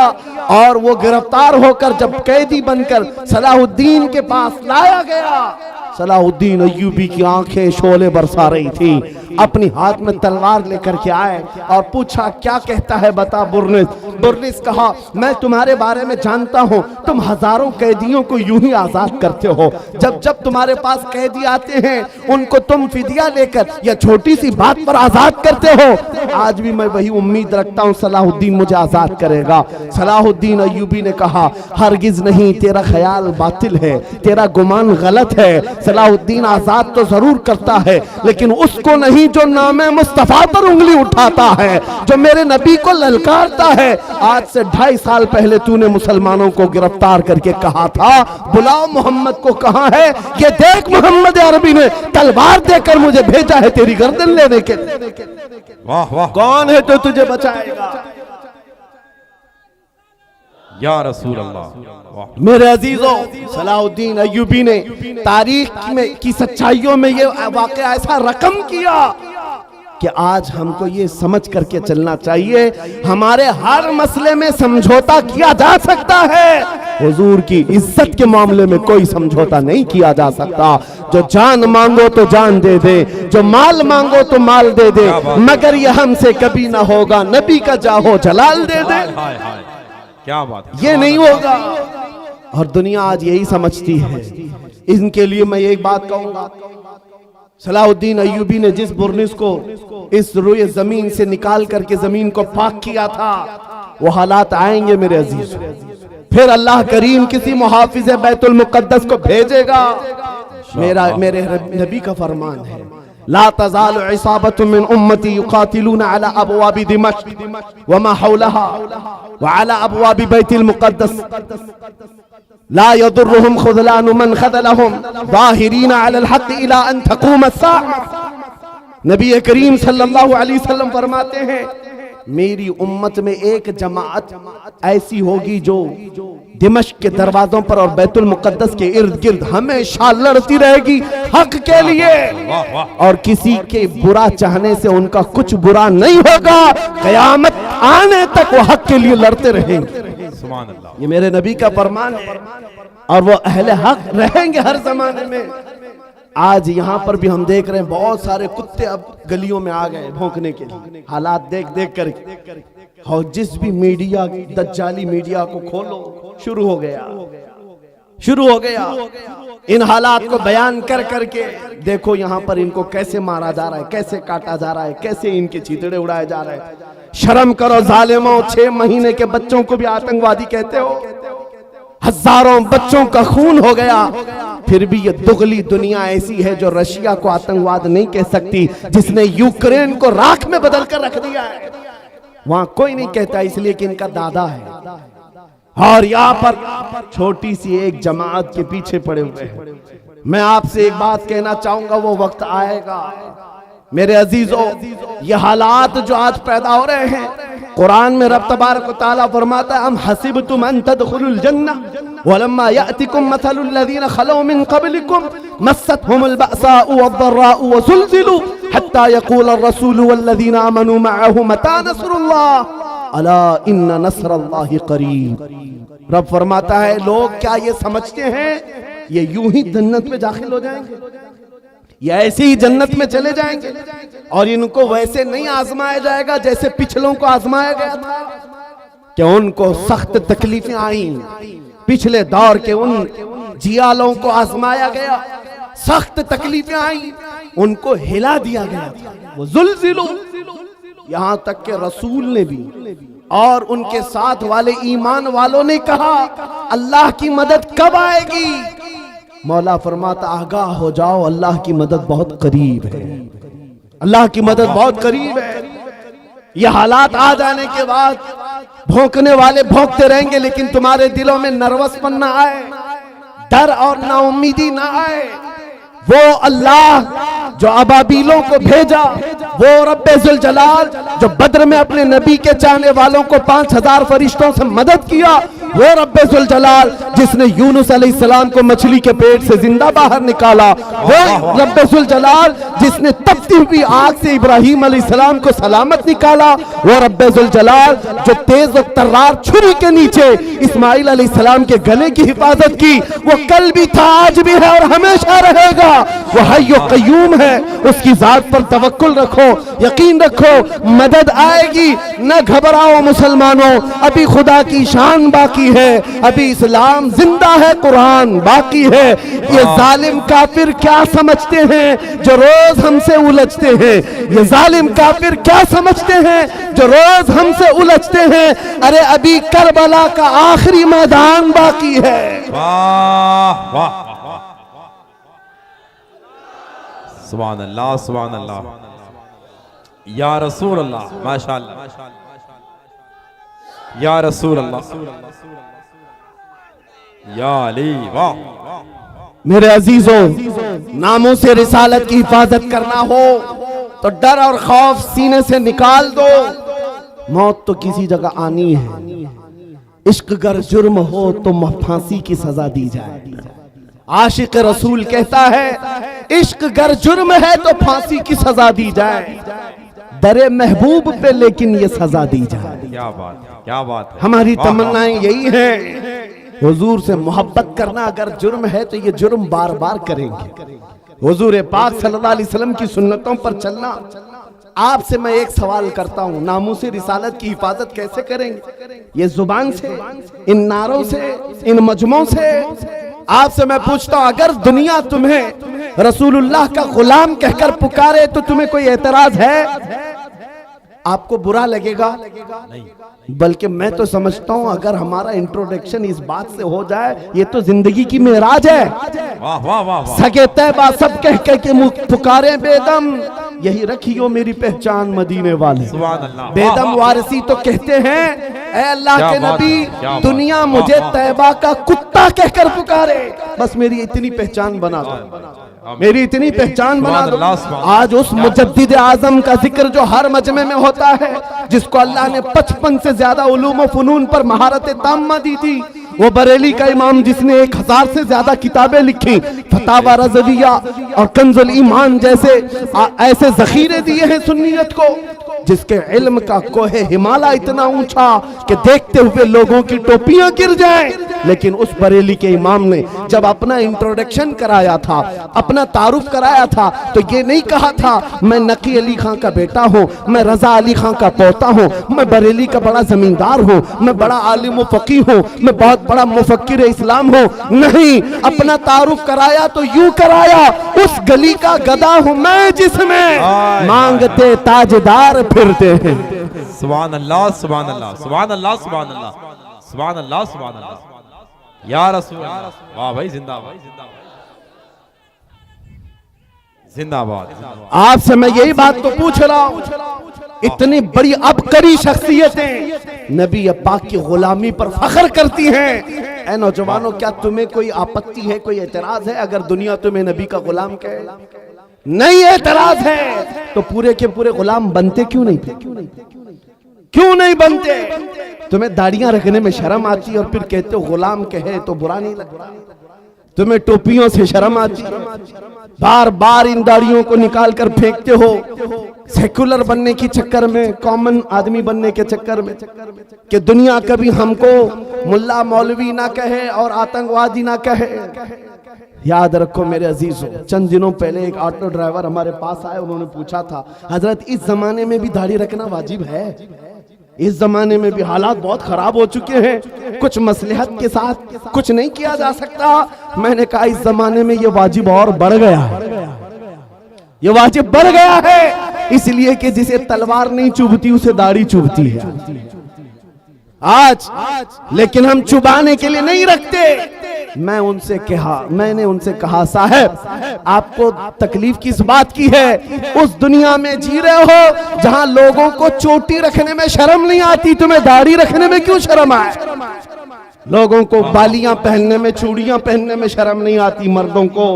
और वो गिरफ्तार होकर जब कैदी बनकर सलाहुद्दीन के पास लाया गया, सलाहुद्दीन अय्यूबी की आंखें शोले बरसा रही थी। अपनी हाथ में तलवार लेकर के आए और पूछा, क्या कहता है बता बुर्निस। बुर्निस कहा, मैं तुम्हारे बारे में जानता हूं, तुम हजारों कैदियों को यूं ही आजाद करते हो। जब जब तुम्हारे पास कैदी आते हैं उनको तुम फिदिया लेकर या छोटी सी बात पर आजाद करते हो। आज भी मैं वही उम्मीद रखता हूं सलाहुद्दीन मुझे आजाद करेगा। सलाहुद्दीन अय्यूबी ने कहा, हरगिज नहीं, तेरा ख्याल बातिल है, तेरा गुमान गलत है। सलाहुद्दीन आजाद तो जरूर करता है, लेकिन उसको नहीं जो नामे मुस्तफा पर उंगली उठाता है, जो मेरे नबी को ललकारता है। आज से 2.5 साल पहले तूने मुसलमानों को गिरफ्तार करके कहा था, बुलाओ मोहम्मद को, कहां है? ये देख, मोहम्मद अरबी ने तलवार देकर मुझे भेजा है तेरी गर्दन लेने के। वाह वाह, कौन है तो तुझे बचाएगा? या रसूल अल्लाह। मेरे अजीजों, सलाहुद्दीन अय्यूबी ने तारीख में की सच्चाइयों में ये वाकया ऐसा रकम किया कि आज हमको ये समझ करके चलना चाहिए, हमारे हर मसले में समझौता किया जा सकता है, हुजूर की इज्जत के मामले में कोई समझौता नहीं किया जा सकता। जो जान मांगो तो जान दे दे, जो माल मांगो तो माल दे दे, मगर ये हमसे कभी ना होगा, नबी का जाहो जलाल दे दे। क्या बात है, ये नहीं होगा। और दुनिया आज यही समझती है। इनके लिए मैं एक बात कहूंगा, सलाहुद्दीन अय्यूबी ने जिस बुर्निस को इस रुए जमीन से निकाल करके जमीन को पाक किया था, वो हालात आएंगे मेरे अजीज। फिर अल्लाह करीम किसी मुहाफिज बैतुल मुकद्दस को भेजेगा। मेरे नबी का फरमान है, ला तज़ालु इसाबतुम मिन उम्मती युकातिलूना अला अबवाबि दिमश्क व मा हौलहा व अला अबवाबि बैतिल मुकद्दस ला यदुर्रुहुम खुज़लानु मन खज़लहुम ज़ाहिरीना अलल हक़ इला अन तक़ूम अस्साअ। नबी करीम सल्लल्लाहु अलैहि वसल्लम फरमाते हैं, मेरी उम्मत में एक जमात ऐसी होगी जो दिमश्क के दरवाजों पर और बैतुल मुकद्दस के इर्द गिर्द हमेशा लड़ती रहेगी हक के लिए, और किसी के बुरा चाहने से उनका कुछ बुरा नहीं होगा। कयामत आने तक वो हक के लिए लड़ते रहेंगे। सुभान अल्लाह। ये मेरे नबी का फरमान है, और वो अहले हक रहेंगे हर जमाने में। आज यहाँ पर भी हम देख रहे हैं बहुत सारे कुत्ते अब गलियों में आ गए भौंकने के लिए, हालात देख देख कर। और जिस भी मीडिया, दज्जाली मीडिया को खोलो, शुरू हो गया इन हालात को बयान कर करके। देखो यहाँ पर इनको कैसे मारा जा रहा है, कैसे काटा जा रहा है, कैसे इनके चीतड़े उड़ाए जा रहे हैं। शर्म करो जालिमों, 6 महीने के बच्चों को भी आतंकवादी कहते हो। हजारों बच्चों का खून हो गया, फिर भी ये दुगली दुनिया ऐसी है जो रशिया को आतंकवाद नहीं कह सकती, जिसने यूक्रेन को राख में बदल कर रख दिया है। वहां कोई नहीं कहता, इसलिए कि इनका दादा है। और यहाँ पर छोटी सी एक जमात के पीछे पड़े हुए हैं। मैं आपसे एक बात कहना चाहूंगा, वो वक्त आएगा मेरे अजीजों, ये हालात जो आज पैदा हो रहे हैं, कुरान में रब तबारक व तआला फरमाता है, अम हसिबतुम अन तदखुलुल जन्नह वलम्मा यातिकुम मसलुल लज़ीना खलौ मिन क़ब्लिकुम मस्सतहुमुल बअसाउ वद्दर्राउ वज़ुलज़िलू हत्ता यक़ूलर रसूलु वल्लज़ीना आमनू मअहु मता नस्रुल्लाह अला इन्ना नस्रल्लाहि क़रीब। रब फरमाता है, लोग क्या ये समझते हैं ये यूं ही जन्नत में दाखिल हो जाएंगे, ये ऐसे ही जन्नत में चले जाएंगे, और इनको वैसे नहीं आजमाया जाएगा जैसे पिछलों को आजमाया गया था। कि उनको सख्त तकलीफें आई, पिछले दौर के उन जियालों को आजमाया गया, सख्त तकलीफें आई, उनको हिला दिया गया था। वो जुल्जिलू, यहां तक के रसूल ने भी और उनके साथ वाले ईमान वालों ने कहा, अल्लाह की मदद कब आएगी? मौला फरमाता, आगाह हो जाओ, अल्लाह की मदद बहुत करीब है, अल्लाह की मदद बहुत करीब है। ये हालात आ जाने के बाद भौंकने वाले भौंकते रहेंगे, लेकिन तुम्हारे दिलों में नर्वसपन ना आए, डर और नाउम्मीदी ना आए। वो अल्लाह जो अबाबीलों को भेजा, वो रब्बे जुल जलाल जो बद्र में अपने नबी के चाहने वालों को 5000 फरिश्तों से मदद किया, वो रब्बे जुल जलाल जिसने यूनुस अलैहिस्सलाम को मछली के पेट से जिंदा बाहर निकाला, वो रब्बे जुल जलाल जिसने तपती हुई आग से इब्राहिम अलैहिस्सलाम को सलामत निकाला, वो रब्बे जुल जलाल जो तेज और तर्रार छुरी के नीचे इस्माइल अलैहिस्सलाम के गले की हिफाजत की, वो कल भी था, आज भी है और हमेशा रहेगा। वो हय्यो कय्यूम है, उसकी जात पर तवक्कुल रखो, यकीन रखो, मदद आएगी। न घबराओ मुसलमानों, अभी खुदा की शान बाकी है, अभी इस्लाम जिंदा है, कुरान बाकी है। ये जालिम काफिर क्या समझते हैं जो रोज हमसे उलझते हैं? ये जालिम काफिर क्या समझते हैं जो रोज हमसे उलझते हैं? अरे अभी करबला का आखिरी मैदान बाकी है। वाह वाह, सुभान अल्लाह, सुभान अल्लाह, या रसूल अल्लाह, माशाअल्लाह, या रसूल अल्लाह, या अली, वाह। मेरे अजीजों, नामों से रिसालत की हिफाजत करना हो तो डर और खौफ सीने से निकाल दो। मौत तो किसी जगह आनी है। इश्क गर जुर्म हो तो फांसी की सजा दी जाए। आशिक रसूल कहता है, इश्क गर जुर्म है तो फांसी की सजा दी जाए, दरे महबूब पे लेकिन ये सजा दी जाए। क्या बात है, क्या बात है। हमारी तमन्नाएं यही हैं, हुजूर से मोहब्बत करना अगर जुर्म है तो ये जुर्म बार बार करेंगे। हुजूर पाक सल्लल्लाहु अलैहि वसल्लम की सुन्नतों पर चलना। आपसे मैं एक सवाल करता हूं, नामूसे रिसालत की हिफाजत कैसे करेंगे? ये जुबान से, इन नारों से, इन मजमों से? आपसे मैं पूछता हूं, अगर दुनिया तुम्हें रसूलुल्लाह का गुलाम कहकर पुकारे तो तुम्हें कोई एतराज है? आपको बुरा लगेगा? नहीं। बल्कि मैं तो समझता हूं अगर हमारा इंट्रोडक्शन इस बात से हो जाए, ये तो जिंदगी की मेराज है। वाह वाह वाह, सगे तैबा सब कह कह के पुकारे बेदम, यही रखियो मेरी पहचान मदीने वाले। बेदम वारसी तो कहते हैं, ऐ अल्लाह के नबी, दुनिया मुझे तैबा का कुत्ता कहकर पुकारे, बस मेरी इतनी पहचान बना दो। मेरी इतनी पहचान बना दो। सुभान अल्लाह। आज उस मुजद्दिद आजम का जिक्र जो हर मजमे में होता है, जिसको अल्लाह ने 55 से ज्यादा उलूम व फनून पर महारत ताम्मा दी थी, वो बरेली का इमाम जिसने 1000 से ज्यादा किताबें लिखी, फतावा रज़विया और कंजुल ईमान जैसे ऐसे जखीरे दिए हैं सुन्नियत को, जिसके इल्म का कोहे हिमालय इतना ऊंचा कि देखते हुए लोगों की टोपियां गिर जाएं। लेकिन उस बरेली के इमाम ने जब अपना इंट्रोडक्शन कराया था, अपना तारुफ कराया था, तो ये नहीं कहा था मैं नकी अली खां का बेटा हूँ, मैं रजा अली खां का पोता हूँ, मैं बरेली का बड़ा जमींदार हूँ, मैं बड़ा आलिम व फकीह हूँ, मैं बहुत बड़ा मुफक्किर इस्लाम हूँ। नहीं, अपना तारुफ कराया तो यूं कराया, उस गली का गधा हूँ मैं जिसमें मांगते ताजदार फिरते हैं। सुभान अल्लाह, सुभान अल्लाह, सुभान अल्लाह, सुभान अल्लाह, सुभान अल्लाह, सुभान अल्लाह, या रसूल अल्लाह। वाह भाई, जिंदाबाद, जिंदाबाद। आपसे मैं यही बात तो पूछ रहा हूँ, इतनी बड़ी अबकरी शख्सियतें नबी पाक की गुलामी पर फख्र करती हैं। ऐ नौजवानों, क्या तुम्हें कोई आपत्ति है, कोई एतराज है अगर दुनिया तुम्हें नबी का गुलाम कहे? नहीं एतराज है तो पूरे के पूरे गुलाम बनते क्यों नहीं? क्यों नहीं बनते? तुम्हें दाढ़ियां रखने में शर्म आती और फिर कहते हो गुलाम कहे तो बुरा नहीं लगता। तुम्हें टोपियों से शर्म आती, बार बार इन दाढ़ियों को निकाल कर फेंकते हो सेकुलर बनने के चक्कर में, कॉमन आदमी बनने के चक्कर में, कि दुनिया कभी हमको मुल्ला मौलवी ना कहे और आतंकवादी ना कहे। याद रखो मेरे अजीजों, चंद दिनों पहले एक ऑटो ड्राइवर हमारे पास आए, उन्होंने पूछा था, हजरत इस जमाने में भी दाढ़ी रखना वाजिब है? इस जमाने में भी हालात बहुत खराब हो चुके हैं, कुछ मसलहत के साथ कुछ नहीं किया जा सकता। मैंने कहा इस जमाने में ये वाजिब और बढ़ गया है, ये वाजिब बढ़ गया है, इसलिए कि जिसे तलवार नहीं चुभती उसे दाढ़ी चुभती है आज। लेकिन हम चुबाने के लिए नहीं रखते। मैंने उनसे कहा साहब, आपको तकलीफ किस बात की है? उस दुनिया में जी रहे हो जहां लोगों को चोटी रखने में शर्म नहीं आती, तुम्हें दाढ़ी रखने में क्यों शर्म आए? लोगों को बालियां पहनने में, चूड़ियां पहनने में शर्म नहीं आती मर्दों को,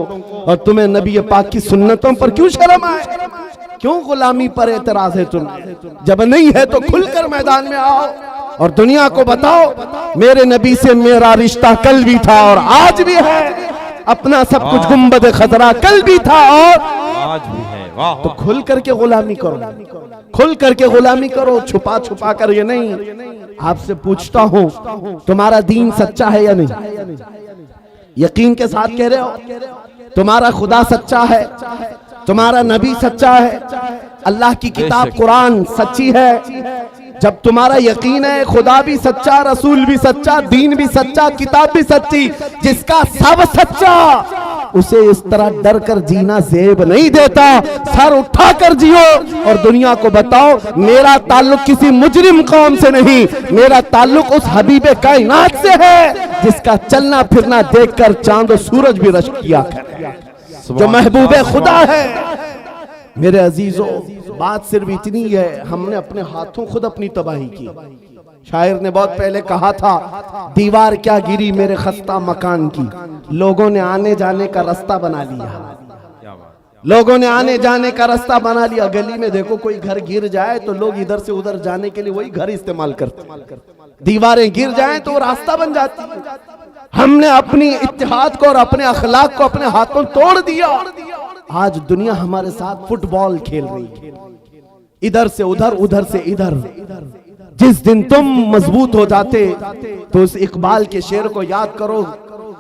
और तुम्हें नबी पाक की सुन्नतों पर क्यों शर्म आए? क्यों गुलामी पर एतराज है तुम्हें? जब नहीं है तो खुलकर मैदान में आओ और दुनिया को बताओ मेरे नबी से मेरा रिश्ता कल भी था और आज भी है, अपना सब कुछ गुंबद खतरा कल भी था और आज भी है। वाह, तो खुल करके गुलामी करो, खुल करके गुलामी करो, छुपा छुपा कर ये नहीं। आपसे पूछता हूँ, तुम्हारा दीन सच्चा है या नहीं? यकीन के साथ कह रहे हो? तुम्हारा खुदा सच्चा है, तुम्हारा नबी सच्चा है, अल्लाह की किताब कुरान सच्ची है? जब तुम्हारा यकीन है खुदा भी सच्चा, रसूल भी सच्चा, दीन भी सच्चा, किताब भी सच्ची, जिसका सब सच्चा, उसे इस तरह डर कर जीना जेब नहीं देता। सर उठा कर जियो और दुनिया को बताओ मेरा ताल्लुक किसी मुजरिम कौम से नहीं, मेरा ताल्लुक उस हबीबे कायनात से है जिसका चलना फिरना देखकर चांद और सूरज भी रश्क किया करे, जो महबूबे खुदा है। मेरे अजीजों, बात सिर्फ इतनी है, हमने अपने हाथों खुद अपनी तबाही की। शायर ने बहुत पहले कहा था, दीवार क्या गिरी मेरे खस्ता मकान की, लोगों ने आने जाने का रास्ता बना लिया, लोगों ने आने जाने का रास्ता बना लिया। गली में देखो कोई घर गिर जाए तो लोग इधर से उधर जाने के लिए वही घर इस्तेमाल करते, दीवारें गिर जाएं तो रास्ता बन जाती है। हमने अपनी इत्तेहाद को और अपने अखलाक को अपने हाथों तोड़ दिया। आज दुनिया हमारे साथ फुटबॉल खेल रही है, इधर से उधर, उधर से इधर। जिस दिन तुम मजबूत हो जाते तो उस इकबाल के शेर को याद करो,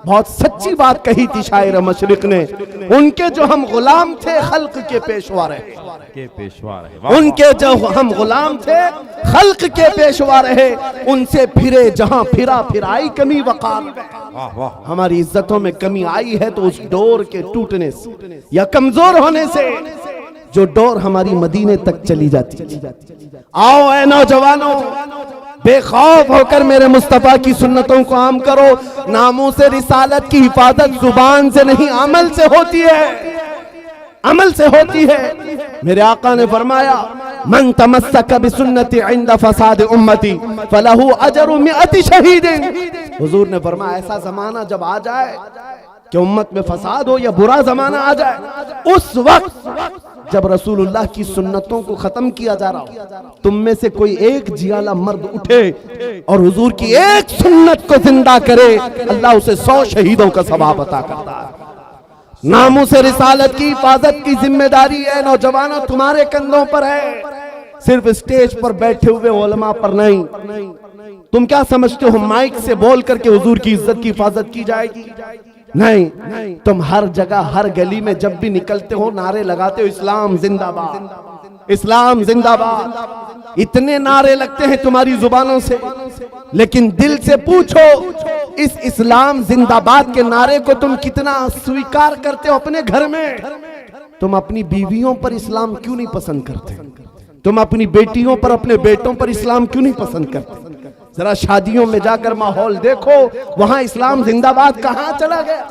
बहुत सच्ची बात कही थी शायर मशरिक ने, उनके जो हम गुलाम थे खल्क के पेशवा रहे, उनके जो हम गुलाम थे खल्क के पेशवा रहे, उनसे फिरे जहां फिरा फिर आई कमी वकार। हमारी इज्जतों में कमी आई है तो उस डोर के टूटने से या कमजोर होने से जो डोर हमारी मदीने तक चली जाती। आओ ऐ नौजवानों, बेखौफ होकर मेरे मुस्तफा की सुन्नतों को आम करो। नामों से रिसालत की हिफाजत जुबान से नहीं अमल से होती है, अमल से होती है। मेरे आका ने फरमाया, मन तमस्सक बिसुन्नती इंद फसाद उम्मती फलहु अजरु मिअति शहीदिन। हुजूर ने फरमाया, ऐसा जमाना जब आ जाए कि उम्मत में फसाद हो या बुरा जमाना आ जाए, उस वक्त जब रसूलुल्लाह की सुन्नतों को खत्म किया जा रहा हो, तुम में से कोई एक जियाला मर्द उठे और हुजूर की एक सुन्नत को जिंदा करे, अल्लाह उसे 100 शहीदों का सवाब अता करता है। नामूस रिसालत की हिफाजत की जिम्मेदारी है नौजवानों तुम्हारे कंधों पर है, सिर्फ स्टेज पर बैठे हुए उलमा पर नहीं। तुम क्या समझते हो माइक से बोल करके हुजूर की इज्जत की हिफाजत की जाएगी? नहीं, तुम हर जगह हर गली में जब भी निकलते हो नारे लगाते हो, इस्लाम जिंदाबाद, इस्लाम जिंदाबाद। इतने नारे लगते हैं तुम्हारी जुबानों से, लेकिन दिल से पूछो इस इस्लाम जिंदाबाद के नारे को तुम कितना स्वीकार करते हो अपने घर में? तुम अपनी बीवियों पर इस्लाम क्यों नहीं पसंद करते? तुम अपनी बेटियों पर, अपने बेटों पर इस्लाम क्यों नहीं पसंद करते? जरा शादियों में जाकर माहौल देखो, वहां इस्लाम जिंदाबाद कहां चला गया?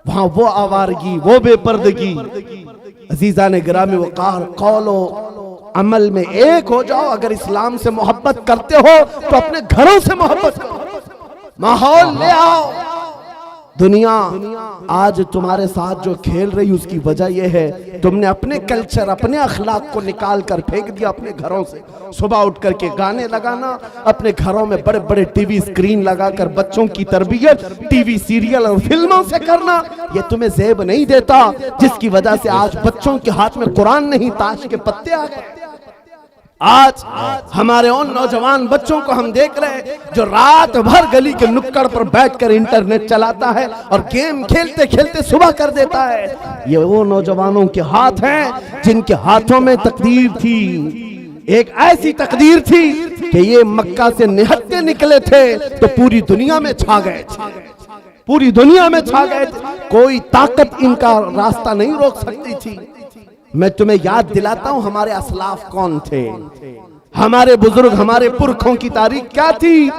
वहां वो आवारगी, वो बेपर्दगी। अजीजा ने गिरामी वक़ार, कौलो अमल में एक हो जाओ। अगर इस्लाम से मोहब्बत करते हो तो अपने घरों से मोहब्बत करो, माहौल ले आओ। दुनिया आज तुम्हारे साथ जो खेल रही उसकी वजह यह है तुमने अपने कल्चर, अपने अखलाक को निकाल कर फेंक दिया अपने घरों से। सुबह उठ करके गाने लगाना, अपने घरों में बड़े बड़े टीवी स्क्रीन लगाकर बच्चों की तरबियत टीवी सीरियल और फिल्मों से करना, ये तुम्हें ज़ेब नहीं देता, जिसकी वजह से आज बच्चों के हाथ में कुरान नहीं ताश के पत्ते आ गए। आज हमारे उन नौजवान बच्चों को हम देख रहे हैं जो रात भर गली के नुक्कड़ पर बैठकर इंटरनेट चलाता है और गेम खेलते खेलते सुबह कर देता है। ये वो नौजवानों के हाथ हैं जिनके हाथों में तकदीर थी, एक ऐसी तकदीर थी कि ये मक्का से निहत्ते निकले थे तो पूरी दुनिया में छा गए थे, पूरी दुनिया में छा गए थे। कोई ताकत इनका रास्ता नहीं रोक सकती थी। मैं तुम्हें याद दिलाता हूं हमारे असलाफ कौन थे, हमारे बुजुर्ग, हमारे पुरखों की तारीख क्या थी।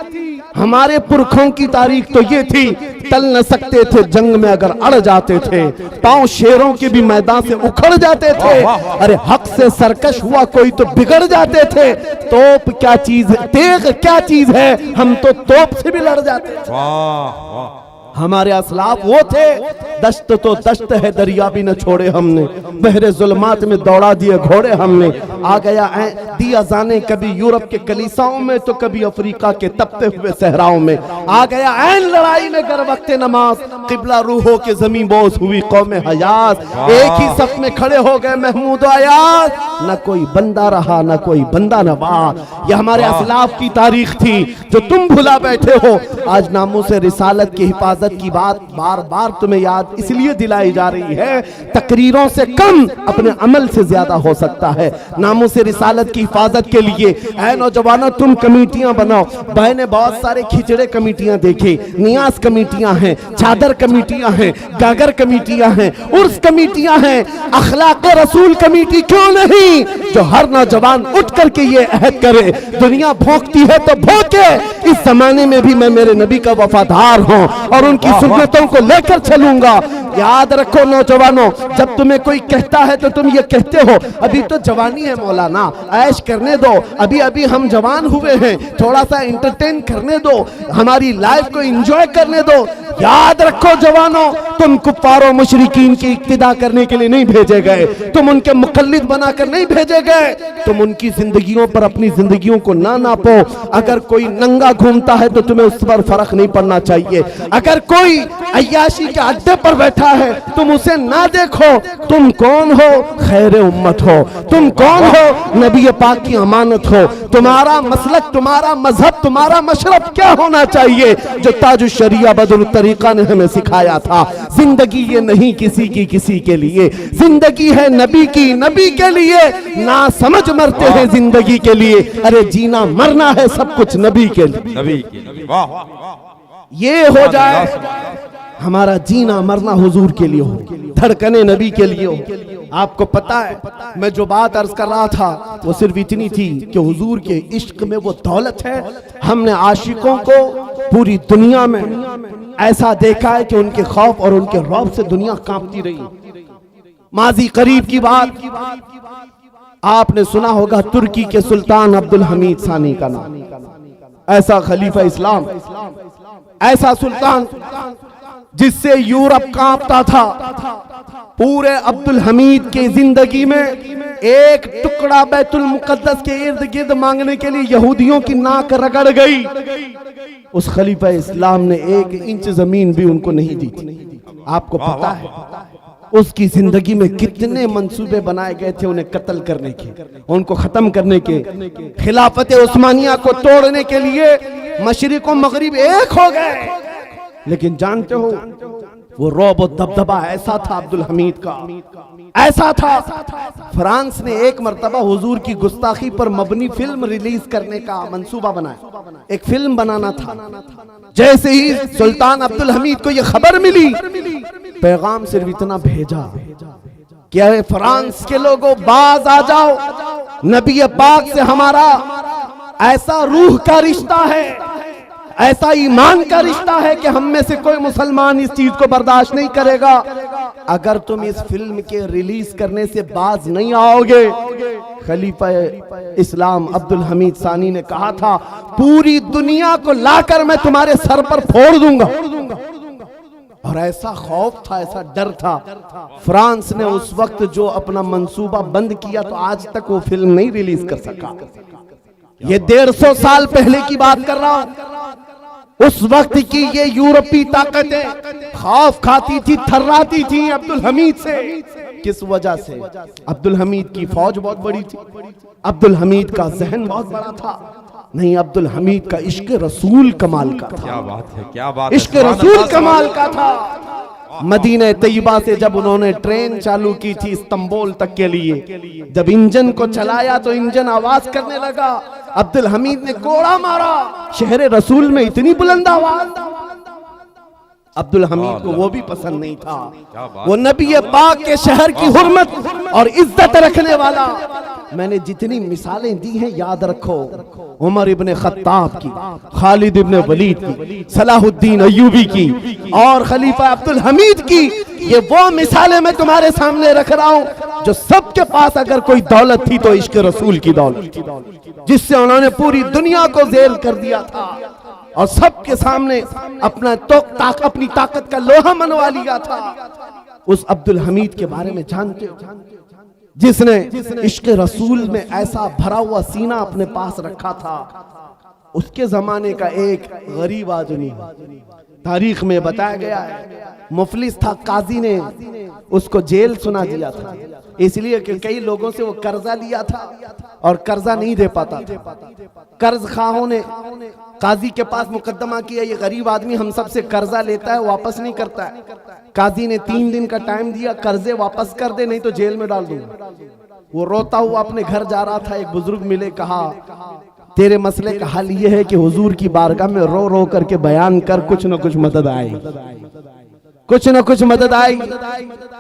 हमारे पुरखों की तारीख तो ये थी, टल न सकते थे जंग में अगर अड़ जाते थे, पांव शेरों के भी मैदान से उखड़ जाते थे। अरे हक से सरकश हुआ कोई तो बिगड़ जाते थे। तोप क्या चीज है, तेग क्या चीज है, हम तो तोप से भी लड़ जाते थे। हमारे असलाफ वो थे, दश्त तो दश्त है दरिया भी न छोड़े हमने, बहरे जुल्मात में दौड़ा दिए घोड़े हमने। आ गया दिया जाने कभी यूरोप के कलीसाओं में तो कभी अफ्रीका के तपते हुए सहराओं में। आ गया ऐन लड़ाई में गर वक्त नमाज, किबला रूहों के जमीन बोस हुई कौम हयास। एक ही सफ में खड़े हो गए महमूद आयाज, न कोई बंदा रहा न कोई बंदा नवाज। ये हमारे असलाफ की तारीख थी जो तुम भुला बैठे हो। आज नामों से रिसालत की हिफाजत की बात बार बार तुम्हें याद इसलिए दिलाई जा रही है, तकरीरों से कम अपने अमल से ज्यादा हो सकता है। नामों से रिसालत की हिफाजत के लिए ऐ नौजवानों तुम कमेटियां बनाओ। मैंने बहुत सारे खिचड़े कमेटियां देखे, नियाज कमेटियां हैं, चादर कमेटियां हैं, गागर कमेटियां हैं, उर्स कमेटियां हैं, अखलाक रसूल कमेटी क्यों नहीं, जो हर नौजवान उठ करके ये अहद करे, दुनिया भौंकती है तो भौंके, इस जमाने में भी मैं मेरे नबी का वफादार हूं और उनकी सुन्नतों को लेकर चलूंगा। याद रखो नौजवानों, जब तुम्हें कोई कहता है तो तुम ये कहते हो अभी तो जवानी है मौलाना, ऐश करने दो, अभी अभी हम जवान हुए हैं, थोड़ा सा एंटरटेन करने दो, हमारी लाइफ को एंजॉय करने दो। याद रखो जवानों, तुम कुफ्फारों मुशरिकीन की इक्तिदा करने के लिए नहीं भेजे गए, तुम उनके मुकल्लिद बनाकर नहीं भेजे गए। तुम उनकी जिंदगियों पर अपनी जिंदगियों को ना नापो। अगर कोई नंगा घूमता है तो तुम्हें उस पर फर्क नहीं पड़ना चाहिए। अगर कोई अय्याशी के अड्डे पर बैठा है तुम उसे ना देखो। तुम कौन हो? खैर उम्मत हो। तुम कौन हो? नबी पाक की अमानत हो। तुम्हारा मसलक, तुम्हारा मजहब, तुम्हारा मशरब क्या होना चाहिए, जो ताज शरिया बदरुल तरीका ने हमें सिखाया था। जिंदगी ये नहीं किसी के लिए, जिंदगी है नबी की, नबी के लिए। ना समझ मरते हैं जिंदगी के लिए, अरे जीना मरना है सब कुछ नबी के लिए। नबी की वाह, ये हो जाए हमारा जीना मरना हुजूर के लिए हो, धड़कने नबी के लिए हो। आपको पता है मैं जो बात अर्ज कर रहा था वो सिर्फ इतनी थी कि हुजूर के इश्क में वो दौलत है। हमने आशिकों को पूरी दुनिया में ऐसा देखा है कि उनके खौफ और उनके रौब से दुनिया कांपती रही। माजी करीब की बात आपने सुना होगा, तुर्की के सुल्तान अब्दुल हमीद सानी का नाम। ऐसा खलीफा इस्लाम, ऐसा सुल्तान, जिससे यूरोप कांपता था, पूरे अब्दुल हमीद की जिंदगी में एक टुकड़ा बैतुल मुकद्दस के इर्द गिर्द मांगने के लिए यहूदियों की नाक रगड़ गई। उस खलीफा इस्लाम ने 1 इंच जमीन भी उनको नहीं दी थी। आपको पता है उसकी जिंदगी में कितने मंसूबे बनाए गए थे उन्हें कत्ल करने के, उनको खत्म करने के, खिलाफत उस्मानिया को तोड़ने के लिए मशरिक और मगरिब एक हो गए। लेकिन जानते हो वो रौब और दबदबा ऐसा था अब्दुल हमीद का, ऐसा था। फ्रांस ने एक मर्तबा हुजूर की गुस्ताखी पर मबनी फिल्म रिलीज करने का मंसूबा बनाया, एक फिल्म बनाना था। जैसे ही सुल्तान अब्दुल हमीद को यह खबर मिली, पैगाम सिर्फ इतना भेजा कि फ्रांस के लोगों बाज आ जाओ, नबी पाक से हमारा ऐसा रूह का रिश्ता है, ऐसा ईमान का रिश्ता है कि हम में से कोई मुसलमान इस चीज को बर्दाश्त नहीं करेगा। अगर तुम इस फिल्म के रिलीज करने से बाज नहीं आओगे, खलीफा इस्लाम अब्दुल हमीद सानी ने कहा था पूरी दुनिया को लाकर मैं तुम्हारे सर पर फोड़ दूंगा। और ऐसा खौफ था, ऐसा डर था। फ्रांस ने उस वक्त जो अपना मंसूबा बंद किया तो आज तक वो फिल्म नहीं रिलीज कर सका। ये 150 साल पहले की बात कर रहा हूं। उस वक्त की ये यूरोपीय ताकतें खौफ खाती थी, थर्राती थी अब्दुल हमीद से। किस वजह से? अब्दुल हमीद की फौज बहुत बड़ी थी, अब्दुल हमीद का जहन बहुत बड़ा था। नहीं, अब्दुल हमीद का इश्क रसूल कमाल का था। क्या बात है, क्या बात, इश्क रसूल कमाल का था। मदीना तैयबा से जब उन्होंने ट्रेन चालू की थी इस्तांबुल तक के लिए, जब इंजन को चलाया तो इंजन आवाज करने लगा। अब्दुल हमीद ने कोड़ा मारा, शहर रसूल में इतनी बुलंद आवाज। अब्दुल हमीद को वो भी पसंद नहीं था। वो नबी पाक के शहर की हुर्मत और इज्जत रखने वाला। मैंने जितनी मिसालें दी हैं याद रखो, उमर इब्ने खत्ताब की, खालिद इब्ने वलीद की, सलाहुद्दीन अय्यूबी की और खलीफा अब्दुल हमीद की, ये वो मिसालें मैं तुम्हारे सामने रख रहा हूं जो सबके पास अगर कोई दौलत थी तो इश्क रसूल की दौलत थी, जिससे उन्होंने पूरी दुनिया को जेल कर दिया था और सबके सामने अपनी ताकत का लोहा मनवा लिया था। उस अब्दुल हमीद के बारे में जानते हो, जिसने इश्क रसूल में ऐसा भरा हुआ सीना अपने पास रखा था। उसके जमाने का एक गरीब आदमी, तारीख में बताया गया है, मुफलिस था, काजी ने उसको जेल सुना दिया था, इसलिए कि कई लोगों से वो कर्जा लिया था और कर्जा नहीं दे पाता था। कर्ज खाहों ने काजी के पास मुकदमा किया, ये गरीब आदमी हम सबसे कर्जा लेता है, वापस नहीं करता है। काजी ने 3 दिन का टाइम दिया, कर्जे वापस कर दे नहीं तो जेल में डाल दूंगा। वो रोता हुआ अपने घर जा रहा था, एक बुजुर्ग मिले, कहा तेरे मसले का हल ये है कि हुजूर की बारगाह में रो रो करके बयान कर, कुछ न कुछ मदद आएगी, कुछ न कुछ मदद आएगी।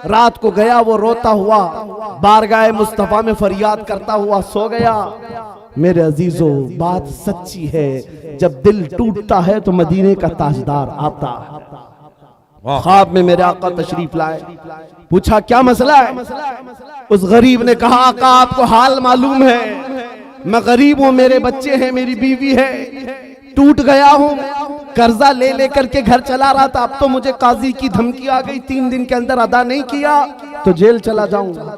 रात को गया वो रोता हुआ बारगाह मुस्तफा में फरियाद करता हुआ सो गया। मेरे अजीजों, बात सच्ची है, जब दिल टूटता है तो मदीने का ताजदार आता। ख्वाब में मेरे आका तशरीफ लाए, पूछा क्या मसला है। उस गरीब ने कहा आका आपको हाल मालूम है, मैं गरीब हूं, मेरे बच्चे हैं, मेरी बीवी है, टूट गया हूं, कर्जा ले लेकर के घर चला रहा था, अब तो मुझे काजी की धमकी आ गई, 3 दिन के अंदर अदा नहीं किया तो जेल चला जाऊंगा।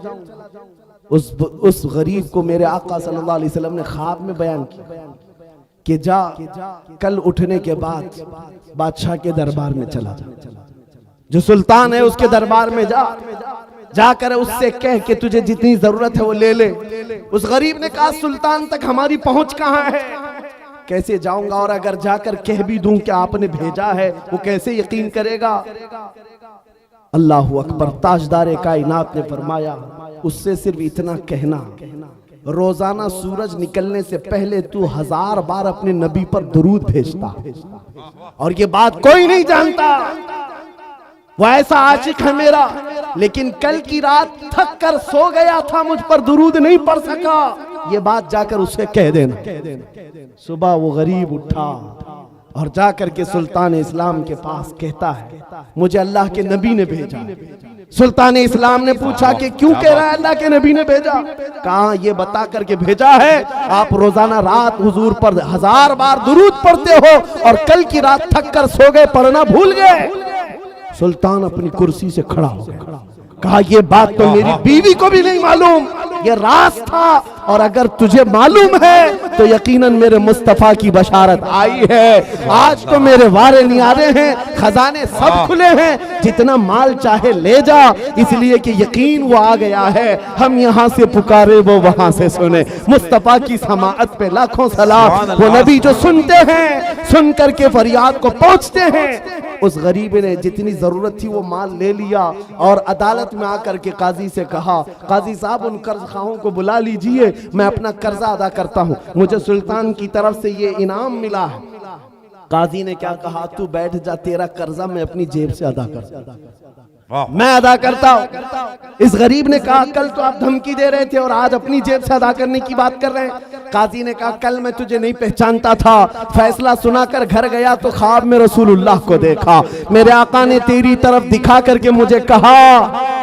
उस गरीब को मेरे आका सल्लल्लाहु अलैहि वसल्लम ने ख्वाब में बयान किया कि जा कल उठने के बाद बादशाह के दरबार में चला जा, जो सुल्तान है उसके दरबार में जाकर उससे कह कि तुझे जितनी जरूरत है वो ले ले। उस गरीब ने कहा सुल्तान तक हमारी पहुंच कहां है, कैसे जाऊंगा, और अगर जाकर कह भी दूं कि आपने भेजा है वो कैसे यकीन करेगा। अल्लाहु अकबर। ताजदार कायनात ने फरमाया उससे सिर्फ इतना कहना, रोजाना सूरज निकलने से पहले तू 1000 बार अपने नबी पर दुरूद भेजता, और ये बात कोई नहीं जानता, वो ऐसा आशिक है मेरा, लेकिन कल की रात थक कर सो गया था, मुझ पर दुरूद नहीं पढ़ सका, ये बात जाकर उसे कह देना। सुबह वो गरीब उठा और जाकर के सुल्तान इस्लाम के पास कहता है मुझे अल्लाह के नबी ने भेजा। सुल्तान इस्लाम ने पूछा कि क्यों कह रहा है अल्लाह के नबी ने भेजा। कहा ये बता करके भेजा है आप रोजाना रात हुजूर पर 1000 बार दुरूद पढ़ते हो और कल की रात थक कर सो गए, पढ़ना भूल गए। सुल्तान अपनी कुर्सी से खड़ा हो गया, कहा ये बात तो मेरी बीवी को भी नहीं मालूम, ये राज था, और अगर तुझे मालूम है तो यकीनन मेरे मुस्तफा की बशारत आई है। आज तो मेरे वारे नियारे हैं, खजाने सब खुले हैं, जितना माल चाहे ले जा, इसलिए कि यकीन वो आ गया है। हम यहाँ से पुकारे वो वहां से सुने। मुस्तफा की समाअत पे लाखों सलाम। वो नबी जो सुनते हैं, सुन करके फरियाद को पहुंचते हैं। उस गरीब ने जितनी जरूरत थी वो माल ले लिया और अदालत में आकर के काजी से कहा, काजी साहब उन कर्ज खाओं को बुला लीजिए, मैं अपना कर्जा अदा करता हूँ, मुझे सुल्तान की तरफ से ये इनाम मिला है। काजी ने क्या कहा, तू बैठ जा, तेरा कर्जा मैं अपनी जेब से अदा करता, मैं अदा करता हूं। इस गरीब ने कहा, कल तो आप धमकी दे रहे थे और आज अपनी जेब से अदा करने की बात कर रहे हैं। काजी ने कहा, कल मैं तुझे नहीं पहचानता था, फैसला सुनाकर घर गया तो ख्वाब में रसूलुल्लाह को देखा, मेरे आका ने तेरी तरफ दिखा करके मुझे कहा,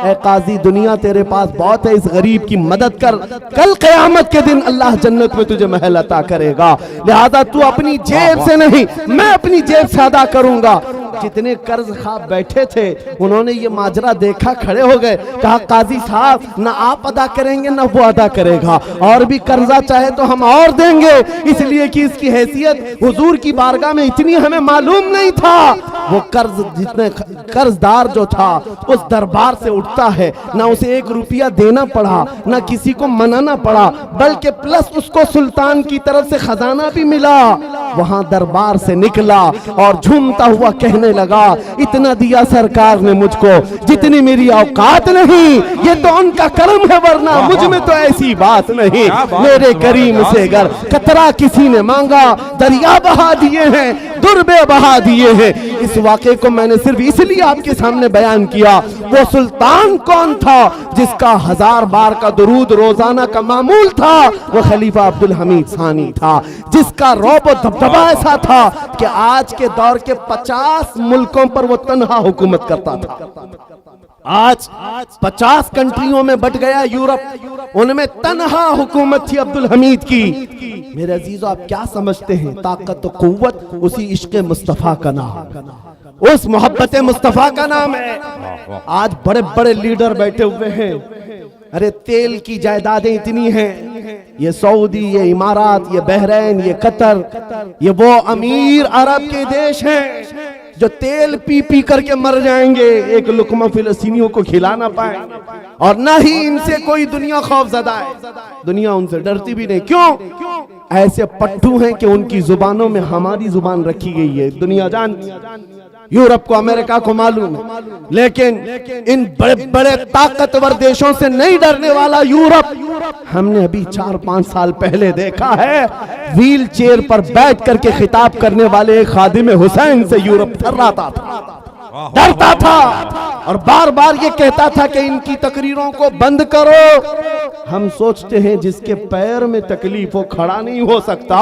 ऐ काजी दुनिया तेरे पास बहुत है, इस गरीब की मदद कर, कल क़यामत के दिन अल्लाह जन्नत में तुझे महल अता करेगा, लिहाजा तू अपनी जेब से नहीं, मैं अपनी जेब से अदा करूंगा। जितने कर्ज खा बैठे थे उन्होंने ये माजरा देखा, खड़े हो गए, कहा काजी साहब ना आप अदा करेंगे ना वो अदा करेगा, और भी कर्जा चाहे तो हम और देंगे, इसलिए कि इसकी हैसियत हुजूर की बारगाह में इतनी हमें मालूम नहीं था। वो कर्ज जितने कर्जदार जो था उस दरबार से उठता है, ना उसे 1 रुपया देना पड़ा, ना किसी को मनाना पड़ा, बल्कि प्लस उसको सुल्तान की तरफ से खजाना भी मिला। वहां दरबार से निकला और झूमता हुआ कहने लगा, इतना दिया सरकार ने मुझको जितनी मेरी औकात नहीं, ये तो उनका करम है, वरना मुझ में तो ऐसी बात नहीं। मेरे करीम से अगर कतरा किसी ने मांगा, दरिया बहा दिए हैं, दुर्बे बहा दिए हैं। इस वाक़े को मैंने सिर्फ इसलिए आपके सामने बयान किया। वो सुल्तान कौन था जिसका 1000 बार का दुरूद रोजाना का मामूल था? वो खलीफा अब्दुल हमीद सानी था, जिसका रौब और दबदबा ऐसा था कि आज के दौर के 50 मुल्कों पर वो तन्हा हुकूमत करता था। आज 50 कंट्रियों में बट गया यूरोप, उनमें तन्हा हुकूमत थी अब्दुल हमीद की। मेरे अजीजो, आप क्या समझते हैं? ताकत और कुव्वत उसी इश्क मुस्तफा का नाम, उस मोहब्बत मुस्तफा का नाम है। आज बड़े बड़े लीडर बैठे हुए हैं, अरे तेल की जायदादें इतनी हैं, ये सऊदी, ये इमारात, ये बहरीन, ये कतर, ये वो अमीर अरब के देश हैं जो तेल पी पी करके मर जाएंगे, एक लुकमा फिलिस्तीनियों को खिला ना पाए, और ना ही इनसे कोई दुनिया खौफजदा है, दुनिया उनसे डरती भी नहीं। क्यों? ऐसे पट्टू हैं कि उनकी जुबानों में हमारी जुबान रखी गई है। दुनिया जानती, यूरोप को, अमेरिका को मालूम है, लेकिन इन बड़े बड़े ताकतवर देशों से नहीं डरने वाला यूरोप, हमने अभी 4-5 साल पहले देखा है, व्हील चेयर पर बैठ करके खिताब करने वाले एक खादिम हुसैन से यूरोप थर्राता था, डरता था, और बार बार ये कहता था कि इनकी तकरीरों को बंद करो। हम सोचते हैं जिसके पैर में तकलीफ हो, खड़ा नहीं हो सकता,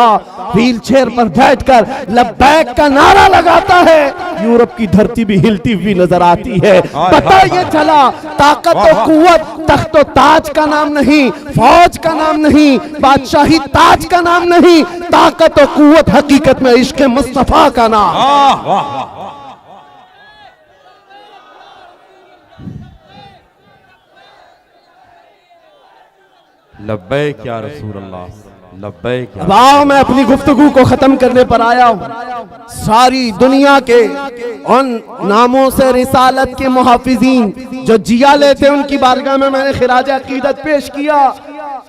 व्हील चेयर पर बैठकर लब्बैक का नारा लगाता है, यूरोप की धरती भी हिलती हुई नजर आती है। पता ये चला, ताकत और कुव्वत तख्त और ताज का नाम नहीं, फौज का नाम नहीं, बादशाही ताज का नाम नहीं, ताकत और कुव्वत हकीकत में इश्क मुस्तफा का नाम। लब्बैक या रसूल अल्लाह, लब्बैक। अब आओ, मैं अपनी गुफ्तगू को खत्म करने पर आया हूँ। सारी दुनिया के उन नामों से रिसालत के मुहाफिजीन जो जिया लेते, उनकी बारगाह में मैंने खिराज अकीदत पेश किया,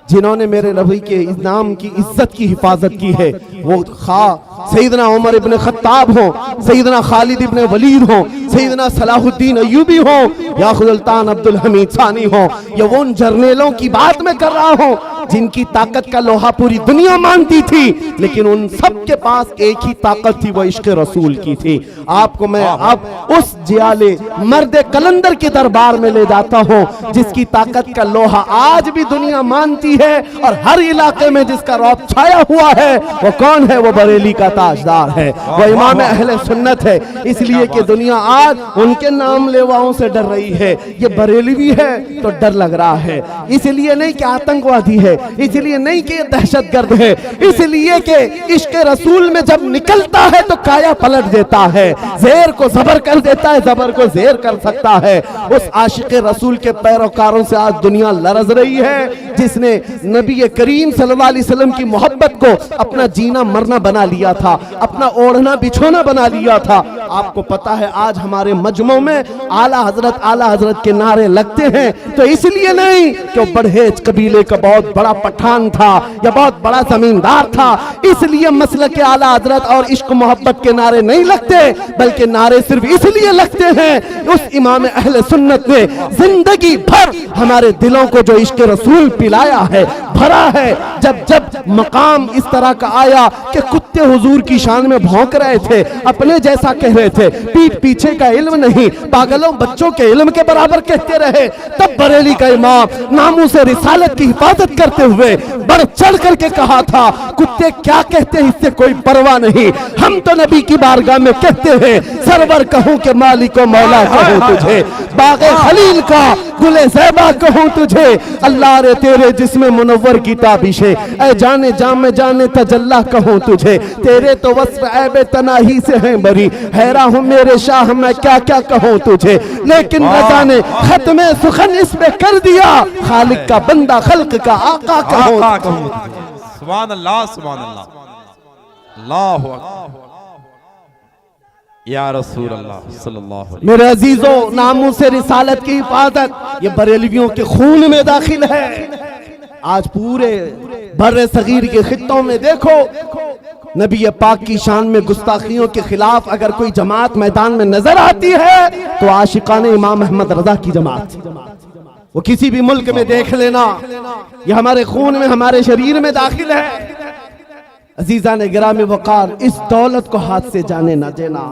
जिन्होंने मेरे नबी के इस नाम की इज्जत की हिफाजत की है। वो खा सैयदना उमर इब्न खत्ताब हो, सैयदना खालिद इब्न वलीद हो, सैयदना सलाहुद्दीन अय्यूबी हो, या सुल्तान अब्दुल हमीद सानी हो, या वो उन जर्नेलों की बात मैं कर रहा हूँ जिनकी ताकत का लोहा पूरी दुनिया मानती थी, लेकिन उन सब के पास एक ही ताकत थी, वो इश्क रसूल की थी। आपको मैं अब उस जियाले मर्द कलंदर के दरबार में ले जाता हूँ जिसकी ताकत का लोहा आज भी दुनिया मानती है, और हर इलाके में जिसका रौब छाया हुआ है। वो कौन है? वो बरेली का ताजदार है, वो इमाम अहले सुन्नत है। इसलिए कि दुनिया आज उनके नाम लेवाओं से डर रही है। ये बरेलवी है तो डर लग रहा है, इसलिए नहीं कि आतंकवादी है, इसलिए नहीं कि दहशतगर्द है, इसलिए कि इश्क रसूल में जब निकलता है तो काया पलट देता है, ज़ेर को ज़बर कर देता है, ज़बर को ज़ेर कर सकता है। उस आशिक रसूल के पैरोकारों से आज दुनिया लरज़ रही है, जिसने नबी करीम सल्लल्लाहु अलैहि वसल्लम की मोहब्बत को अपना जीना मरना बना लिया था, अपना ओढ़ना बिछोना बना लिया था। आपको पता है आज हमारे मजमों में आला हजरत के नारे लगते हैं तो इसलिए नहीं कि बड़हेज कबीले का बहुत बड़ा पठान था या बहुत बड़ा जमींदार था, इसलिए मसलक के आला हजरत और इश्क मोहब्बत के नारे नहीं लगते, बल्कि नारे सिर्फ इसलिए लगते हैं उस इमाम अहले सुन्नत ने जिंदगी भर हमारे दिलों को जो इश्क रसूल पिलाया है, भरा है। जब जब मकाम इस तरह का आया कि कुत्ते हुजूर की शान में भौंक रहे थे, अपने जैसा कह रहे थे, पीठ पीछे का इल्म नहीं, पागलों बच्चों के इल्म के बराबर कहते रहे, तब बरेली का इमाम नामों से रिसालत की हिफाजत करते हुए बढ़ चढ़ करके कहा था, कुत्ते क्या कहते हैं इससे कोई परवाह नहीं, हम तो नबी की बारगाह में कहते हैं सरवर कहूं के मालिक मौला कहूं तुझे, बागे खलील का गुले ज़ैबा कहूं तुझे, अल्लाह रे तेरे जिस्म मुनव्वर की ताबिशे, ऐ जाने जामे जाने तजल्ला कहूं तुझे, तेरे तो वस्फ ऐबे तनाही से हैं बरी, हैरा हूं मेरे शाह मैं क्या क्या कहूं तुझे, लेकिन रज़ा ने खत्मे सुखन इसमें कर दिया, खालिक का बंदा खल्क का आका कहूं। सुभान अल्लाह, सुभान अल्लाह, अल्लाहु अकबर, या रसूल अल्लाह सल्लल्लाहु अलैहि। मेरे अजीजों, नामों से रिसालत की हिफाजत ये बरेलवियों के खून में दाखिल है। आज पूरे बर्रे सगीर के खित्तों में देखो, नबी पाक की शान में गुस्ताखियों के खिलाफ अगर कोई जमात मैदान में नजर आती है तो आशिकान इमाम अहमद रजा की जमात, वो किसी भी मुल्क में देख लेना, ये हमारे खून में हमारे शरीर में दाखिल है। अजीजा ने गिरामी वकार, इस दौलत को हाथ से जाने न देना।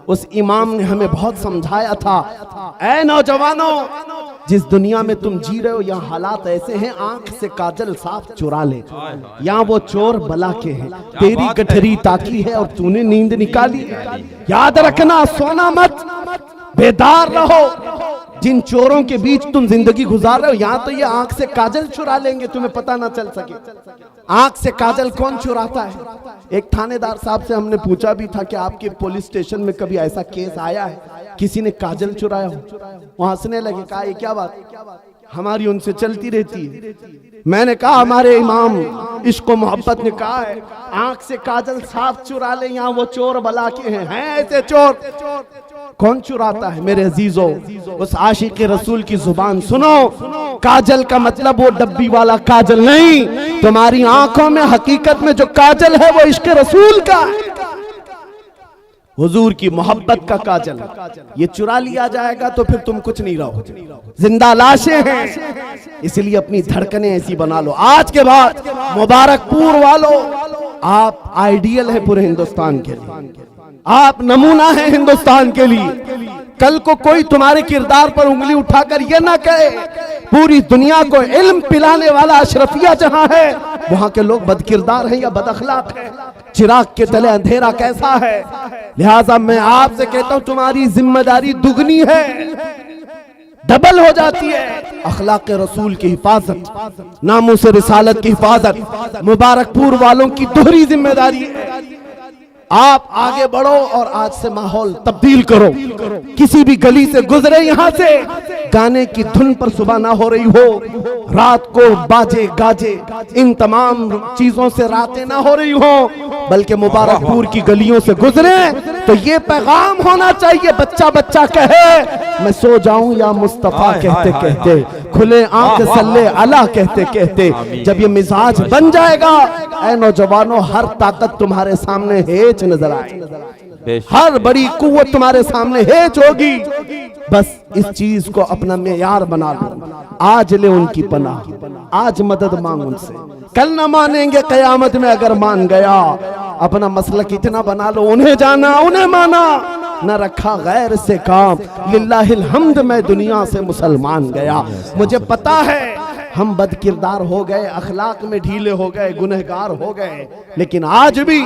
उस इमाम ने हमें बहुत समझाया था, ऐ नौजवानों, जिस दुनिया में तुम जी रहे हो यहाँ हालात ऐसे हैं, आंख से काजल साफ चुरा ले, यहाँ वो चोर बला के हैं, तेरी गठरी ताकी है और तूने नींद निकाली। याद रखना, सोना मत, बेदार रहो। जिन चोरों के बीच तुम जिंदगी गुजार रहे हो, यहाँ तो ये आंख से काजल चुरा लेंगे, तुम्हें पता ना चल सके। आंख से काजल कौन चुराता है? एक थानेदार साहब से हमने पूछा भी था कि आपके पुलिस स्टेशन में कभी ऐसा केस आया है किसी ने काजल चुराया हो? वो हंसने लगे, कहा ये क्या बात, हमारी उनसे चलती रहती है। मैंने कहा हमारे इमाम इश्क मोहब्बत ने कहा है, आंख से काजल साफ चुरा ले, यहाँ वो चोर बला के हैं ऐसे चोर। कौन चुराता है? मेरे अजीजों, उस आशिक रसूल की जुबान सुनो। काजल का मतलब वो डब्बी वाला काजल नहीं, तुम्हारी आंखों में हकीकत में जो काजल है वो इश्क रसूल का है, हुजूर की मोहब्बत का काजल। ये चुरा लिया जाएगा तो फिर तुम कुछ नहीं रहो, जिंदा लाशें हैं। इसलिए अपनी धड़कनें ऐसी बना लो। आज के बाद मुबारकपुर वालों, आप आइडियल है पूरे हिंदुस्तान के लिए, आप नमूना है हिंदुस्तान के लिए। कल को कोई तुम्हारे किरदार पर उंगली उठाकर यह ना कहे, पूरी दुनिया को इल्म पिलाने वाला अशरफिया जहां है, वहां के लोग बदकिरदार हैं या बदअखलाक हैं। चिराग के तले अंधेरा कैसा है? लिहाजा मैं आपसे कहता हूं, तुम्हारी जिम्मेदारी दुगनी है, डबल हो जाती है। अखलाक रसूल की हिफाजत, नामों से रिसालत की हिफाजत मुबारकपुर वालों की दोहरी जिम्मेदारी है। आप आगे बढ़ो और आज से माहौल तब्दील करो। किसी भी गली से गुजरे, यहाँ से गाने की धुन पर सुबह ना हो रही हो, रात को बाजे गाजे, इन तमाम चीजों से रातें ना हो रही हो, बल्कि मुबारकपुर की गलियों से गुजरे तो ये पैगाम होना चाहिए, बच्चा बच्चा कहे मैं सो जाऊं या मुस्तफा कहते कहते, खुले आंख सल्ले अला कहते कहते। जब ये मिजाज बन जाएगा, ऐ नौजवानों, हर ताकत तुम्हारे सामने हेच नजर आए, हर बड़ी कुव्वत तुम्हारे सामने हेच होगी। बस इस चीज को अपना मेयार बना लो। आज ले उनकी पनाह, आज मदद मांग उनसे, कल न मानेंगे कयामत में अगर मान गया। अपना मसलक इतना बना लो, उन्हें जाना उन्हें माना, न रखा गैर से काम, लिल्लाहिल हम्द मैं दुनिया से मुसलमान गया। मुझे पता है हम बदकिरदार हो गए, अखलाक में ढीले हो गए, गुनहगार हो गए, लेकिन आज भी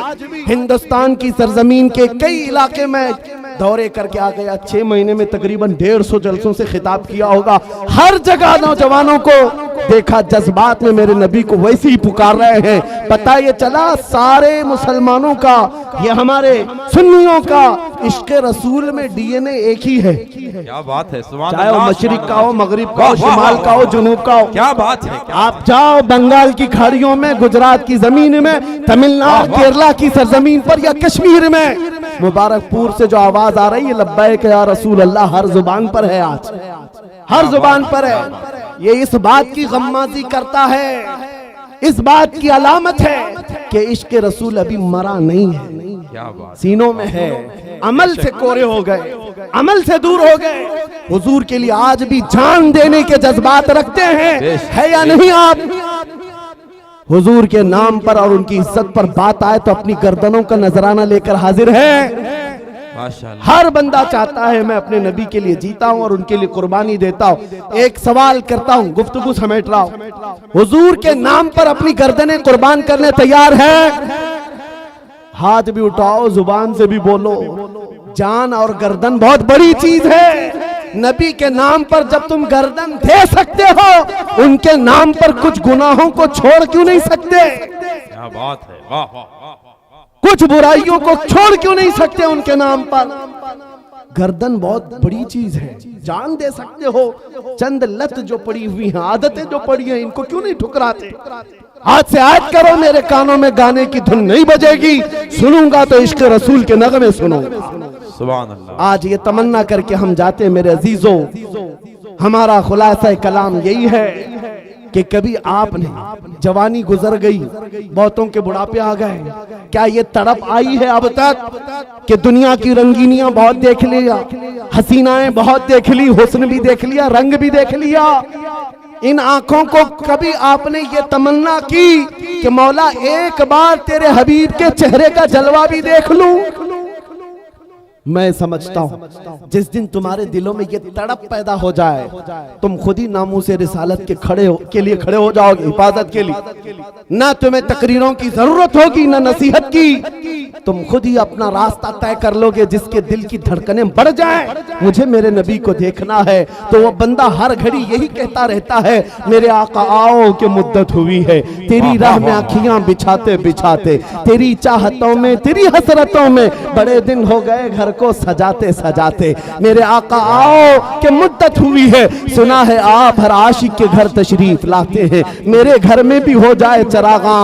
हिंदुस्तान की सरजमीन के कई इलाके में दौरे करके आ गया। 6 महीने में तकरीबन 150 जलसों से खिताब किया होगा। हर जगह नौजवानों को देखा, जज्बात में मेरे नबी को वैसे ही पुकार रहे हैं। पता ये चला सारे मुसलमानों का, ये हमारे सुन्नियों का इश्क़ रसूल में डीएनए एक ही है। क्या बात है, सुभान चाहे वो अल्लाह, मशरिक का हो, सुभान मगरिब का वाह, हो, वाह, शिमाल वाह, का हो, जुनूब का हो। क्या बात है, क्या आप जाओ बंगाल की खाड़ियों में, गुजरात की जमीन में, तमिलनाडु केरला की सरजमीन पर या कश्मीर में, मुबारकपुर से जो आवाज आ रही है लब्बैक या रसूल अल्लाह, हर जुबान पर है। आज हर जुबान पर है। ये इस बात की गम्माजी करता है, इस बात की अलामत है कि इश्क़ रसूल अभी मरा नहीं है, क्या बात, सीनों में है। अमल से कोरे हो गए, अमल से दूर हो गए। हुजूर के लिए आज भी जान देने के जज्बात रखते हैं, है या नहीं आप? हुजूर के नाम पर और उनकी इज्जत पर बात आए तो अपनी गर्दनों का नजराना लेकर हाजिर है। माशाअल्लाह। हर बंदा चाहता है मैं अपने नबी के लिए जीता हूं और उनके लिए कुर्बानी देता हूं। एक सवाल करता हूं, गुफ्तगू समेट रहा हूं, हुजूर के नाम पर अपनी गर्दनें कुर्बान करने तैयार है? हाथ भी उठाओ, जुबान से भी बोलो। जान और गर्दन बहुत बड़ी चीज है। नबी के नाम पर जब तुम गर्दन दे सकते हो, उनके नाम पर कुछ गुनाहों को छोड़ क्यों नहीं सकते? क्या बात है, वाह वाह वाह, कुछ बुराइयों को छोड़ क्यों नहीं सकते उनके नाम पर? गर्दन बहुत बड़ी चीज है, जान दे सकते हो। चंद लत जो पड़ी हुई हैं, आदतें जो पड़ी हैं, इनको क्यों नहीं ठुकराते? आज से आज करो, मेरे कानों में गाने की धुन नहीं बजेगी, सुनूंगा तो इश्क़ रसूल के नगमे सुनूंगा। सुभान अल्लाह। आज ये तमन्ना करके हम जाते मेरे अजीजों, हमारा खुलासा कलाम यही है कि कभी आपने, जवानी गुजर गई, बहुतों के बुढ़ापे आ गए, क्या ये तड़प आई है अब तक कि दुनिया की रंगीनियां बहुत देख लिया, हसीनाएं बहुत देख ली, हुस्न भी देख लिया, रंग भी देख लिया? इन आंखों को कभी आपने ये तमन्ना की कि मौला एक बार तेरे हबीब के चेहरे का जलवा भी देख लूं? मैं समझता हूं जिस दिन तुम्हारे दिलों में ये तड़प पैदा हो जाए, तुम खुद ही नामूस रिसालत के लिए खड़े हो जाओगे, हिफाजत के लिए। ना तुम्हें तकरीरों की जरूरत होगी, ना नसीहत की, तुम खुद ही अपना रास्ता तय कर लोगे। जिसके दिल की धड़कनें बढ़ जाए, मुझे मेरे नबी को देखना है, तो वो बंदा हर घड़ी यही कहता रहता है, मेरे आका आओ कि मुद्दत हुई है, तेरी राह में आँखियां बिछाते बिछाते, तेरी चाहतों में, तेरी हसरतों में बड़े दिन हो गए घर को सजाते सजाते, मेरे आका आओ कि मुद्दत हुई है। सुना है आप हर आशिक के घर तशरीफ लाते हैं, मेरे घर में भी हो जाए चरागा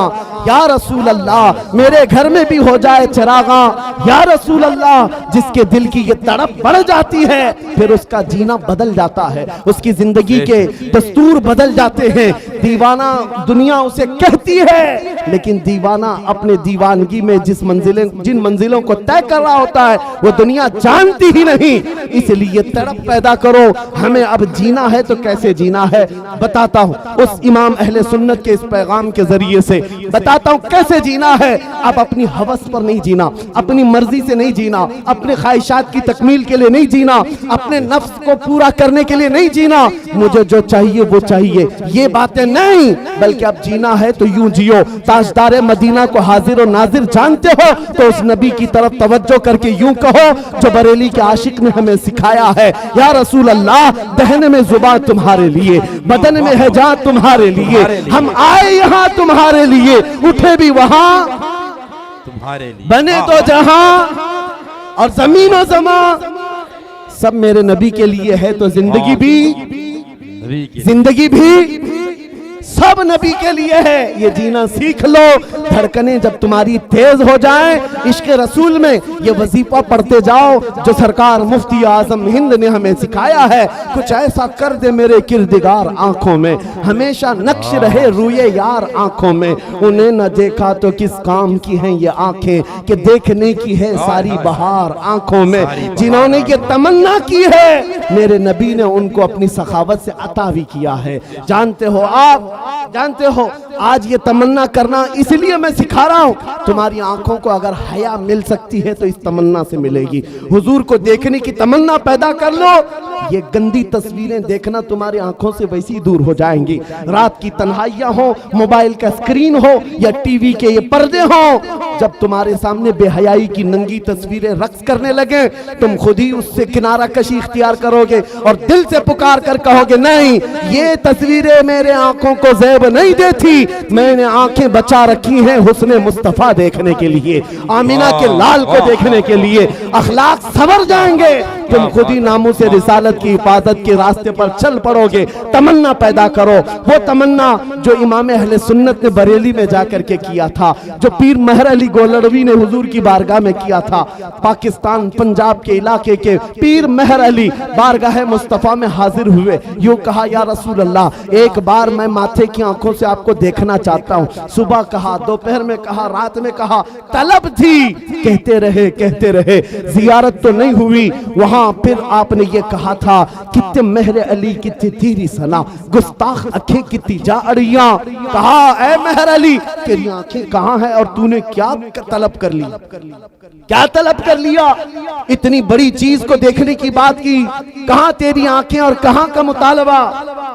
या रसूल अल्लाह, मेरे घर में भी हो जाए चरागा या रसूल अल्लाह। जिसके दिल की ये तड़प बढ़ जाती है, फिर उसका जीना बदल जाता है, उसकी जिंदगी के दस्तूर बदल जाते हैं। दीवाना दुनिया उसे कहती है, लेकिन दीवाना अपने दीवानगी में जिन मंजिलों को तय कर रहा होता है, वो दुनिया जानती ही नहीं। इसलिए तड़प पैदा करो, हमें अब जीना है तो कैसे जीना है बताता हूँ। उस इमाम अहले सुन्नत के इस पैगाम के जरिए से बताता हूँ कैसे जीना है। अब अपनी हवस पर नहीं जीना, अपनी मर्जी से नहीं जीना, अपने ख्वाहिशात की तकमील के लिए नहीं जीना, अपने नफ्स को पूरा करने के लिए नहीं जीना, मुझे जो चाहिए वो चाहिए, ये बातें नहीं, बल्कि अब जीना है तो यूं जियो। ताजदार मदीना को हाजिर और नाजिर जानते हो तो उस नबी की तरफ तवज्जो करके यूं कहो जो बरेली के आशिक ने हमें सिखाया है, या रसूल अल्लाह, दहन में जुबान तुम्हारे लिए, बदन में है जान तुम्हारे लिए, हम आए यहाँ तुम्हारे लिए, उठे भी वहां तुम्हारे लिए, बने तो जहां और जमीन और जमा सब मेरे नबी के लिए है, तो जिंदगी भी सब नबी के लिए है। ये जीना सीख लो। धड़कनें जब तुम्हारी तेज हो जाएं, इश्क़ रसूल में ये वजीफा पढ़ते जाओ जो सरकार मुफ्ती आजम हिंद ने हमें सिखाया है। कुछ ऐसा कर दे मेरे किरदिगार आंखों में, हमेशा नक्श रहे रूए यार आंखों में, उन्हें न देखा तो किस काम की हैं ये आंखें कि देखने की है सारी बहार आंखों में। जिन्होंने ये तमन्ना की है, मेरे नबी ने उनको अपनी सखावत से अता भी किया है। जानते हो, आप जानते हो, आज ये तमन्ना करना इसलिए मैं सिखा रहा हूं, तुम्हारी आंखों को अगर हया मिल सकती है तो इस तमन्ना से मिलेगी। हुजूर को देखने की तमन्ना पैदा कर लो, ये गंदी तस्वीरें देखना तुम्हारी आंखों से वैसी दूर हो जाएंगी। रात की तन्हाइयां हो, मोबाइल का स्क्रीन हो या टीवी के ये पर्दे हो, जब तुम्हारे सामने बेहयाई की नंगी तस्वीरें रक्स करने लगे, तुम खुद ही उससे किनारा कशी इख्तियार करोगे और दिल से पुकार कर कहोगे, नहीं, ये तस्वीरें मेरे आंखों को ज़ैब नहीं देती, मैंने आंखें बचा रखी हैं हुस्ने मुस्तफा देखने के लिए, आमीना के लाल को देखने के लिए। अखलाक संवर जाएंगे, तुम खुद ही नामों से रिसालत की हिफाजत के रास्ते पर चल पड़ोगे। तमन्ना पैदा करो, वो तमन्ना जो इमाम अहले सुन्नत ने बरेली में जाकर के किया था, जो पीर महर अली गोलड़वी ने हुजूर की बारगाह में किया था। पाकिस्तान पंजाब के इलाके के पीर महर अली बारगाह मुस्तफा में हाजिर हुए, यूं कहा, या रसूल अल्लाह, एक बार मैं माथे की आंखों से आपको देखना चाहता हूं। सुबह कहा, दोपहर में कहा, रात में कहा, तलब थी, कहते रहे, जियारत तो नहीं हुई। वहां फिर आपने ये कहा था, कितने महर अली कितनी तेरी सना, गुस्ताख आंखें कितनी जा अड़ियां। कहा, ऐ महर अली, तेरी आंखें कहां है और तूने क्या तलब कर ली, क्या तलब कर लिया? इतनी बड़ी चीज को देखने की बात की, कहां तेरी आंखें और कहां का मुतालबा?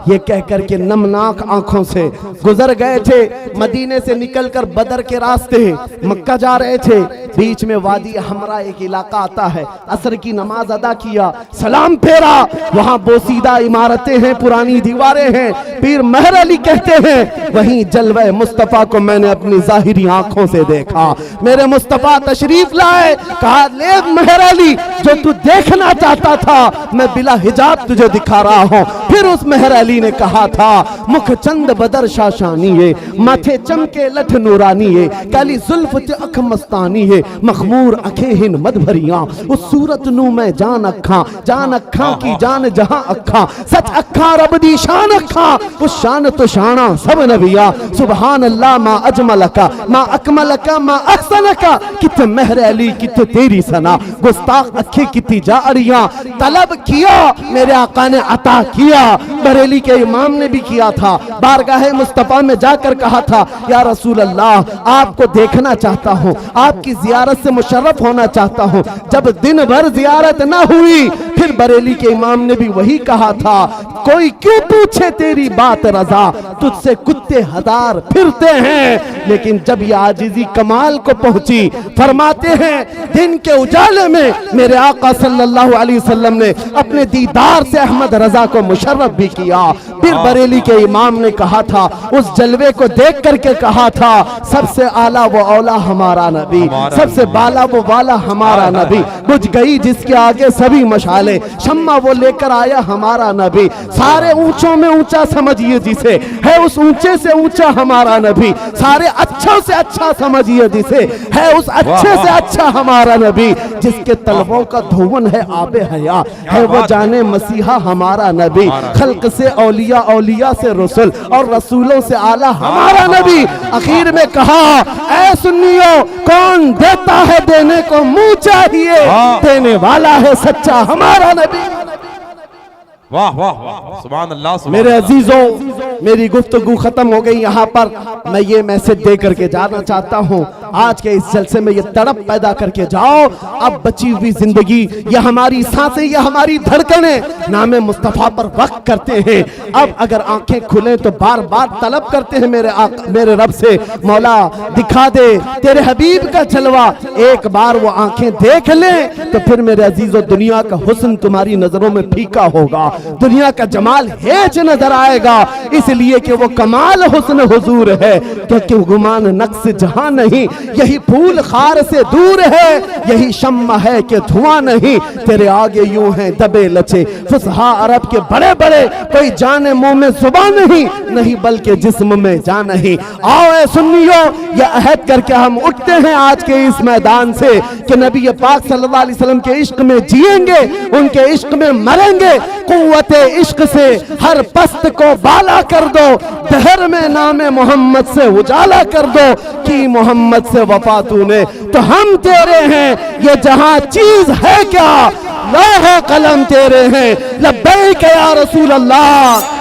ये कहकर के नमनाक आंखों से गुजर गए थे। मदीने से निकलकर बदर के रास्ते मक्का जा रहे थे, बीच में वादी हमरा एक इलाका आता है। असर की नमाज अदा किया, सलाम फेरा, वहां बोसीदा इमारतें हैं, पुरानी दीवारें हैं। पीर महर अली कहते हैं, वहीं जलवे मुस्तफा को मैंने अपनी जाहिरी आंखों से देखा। मेरे मुस्तफा तशरीफ लाए, कहा, ले महर अली, जो तू देखना चाहता था मैं बिला हिजाब तुझे दिखा रहा हूं। फिर उस महर अली ने कहा था, मुख चंद बदर शाशानी है, माथे चमके लठ नूरानी है, काली जुल्फ ते अख मस्तानी है, मखमूर अखे हिन मद भरियां, उस सूरत नू मैं जान अखा की जान जहां अखा, सच अखा रब दी शान अखा, उस शान तो शाना सब नबिया। सुभान अल्लाह मा अजमलका मा अकमलका मा अहसनका, कित महर अली कित तेरी सना, गुस्ताख अखे कितनी जा अड़ियां। तलब किया, मेरे आका ने अता किया। बरेली के इमाम ने भी किया था, बारगाह मुस्तफा में जाकर कहा था, या रसूल अल्लाह, आपको देखना चाहता हूँ, आपकी जियारत से मुशर्रफ होना चाहता हूँ। जब दिन भर जियारत ना हुई, फिर बरेली के इमाम ने भी वही कहा था, कोई क्यों पूछे तेरी बात रजा, तुझसे कुत्ते हजार फिरते हैं। लेकिन जब ये आजिजी कमाल को पहुंची, फरमाते हैं, दिन के उजाले में मेरे आका सल्लल्लाहु अलैहि वसल्लम ने अपने दीदार से अहमद रजा को मुशर्रफ भी किया। फिर बरेली के इमाम ने कहा था, उस जलवे को देख करके कहा था, सबसे आला वो औला हमारा नबी, सबसे बाला वो वाला हमारा नबी, बुझ गई जिसके आगे सभी मशाले, शम्मा वो लेकर आया हमारा नबी, सारे ऊंचों में ऊंचा समझिए जिसे, है उस ऊंचे से ऊंचा हमारा नबी, सारे अच्छों से अच्छा समझिए जिसे, है उस अच्छे से अच्छा हमारा नबी, जिसके तलबों का धुवन है आबे हया, है वो जाने मसीहा हमारा नबी, खल्क से औलिया, औलिया से रसूल और रसूलों से आला हमारा नबी। आखिर में कहा, ऐ सुन्नियों, कौन देता है देने को मुंह चाहिए, देने वाला है सच्चा हमारा नबी। वाह वाह वाह, सुभान अल्लाह। मेरे अजीजों, मेरी गुफ्तगू खत्म हो गई यहाँ पर। मैं ये मैसेज दे करके जाना चाहता हूँ, आज के इस जलसे में ये तड़प पैदा करके जाओ, अब बची हुई जिंदगी, ये हमारी सांसें, ये हमारी धड़कनें नामे मुस्तफा पर वक्त करते हैं। अब अगर आंखें खुलें तो बार बार तलब करते हैं मेरे रब से, मौला दिखा दे तेरे हबीब का जलवा। एक बार वो आंखें देख लें तो फिर मेरे अजीजों, दुनिया का हुस्न तुम्हारी नजरों में फीका होगा, दुनिया का जमाल हेज नजर आएगा, इसलिए कि वो कमाल हुस्न हुजूर है, क्योंकि गुमान नक्स जहां नहीं, यही फूल खार से दूर है, यही शम्मा है कि धुआं नहीं, तेरे आगे यूं हैं दबे लचे फुसहा अरब के बड़े बड़े, कोई जाने मुंह में जुबान नहीं बल्कि जिस्म में जान नहीं। आओ ऐ सुन्नियों, ये अहद करके हम उठते हैं आज के इस मैदान से कि नबी पाक सल्लल्लाहु अलैहि वसल्लम के इश्क में जिएंगे, उनके इश्क में मरेंगे। कुव्वते इश्क से हर पस्त को बाला कर दो, दहर में नामे मोहम्मद से उजाला कर दो, कि मोहम्मद से वफा तूने तो हम तेरे हैं, ये जहां चीज है क्या, लौह कलम तेरे हैं, लब्बैक या रसूल अल्लाह।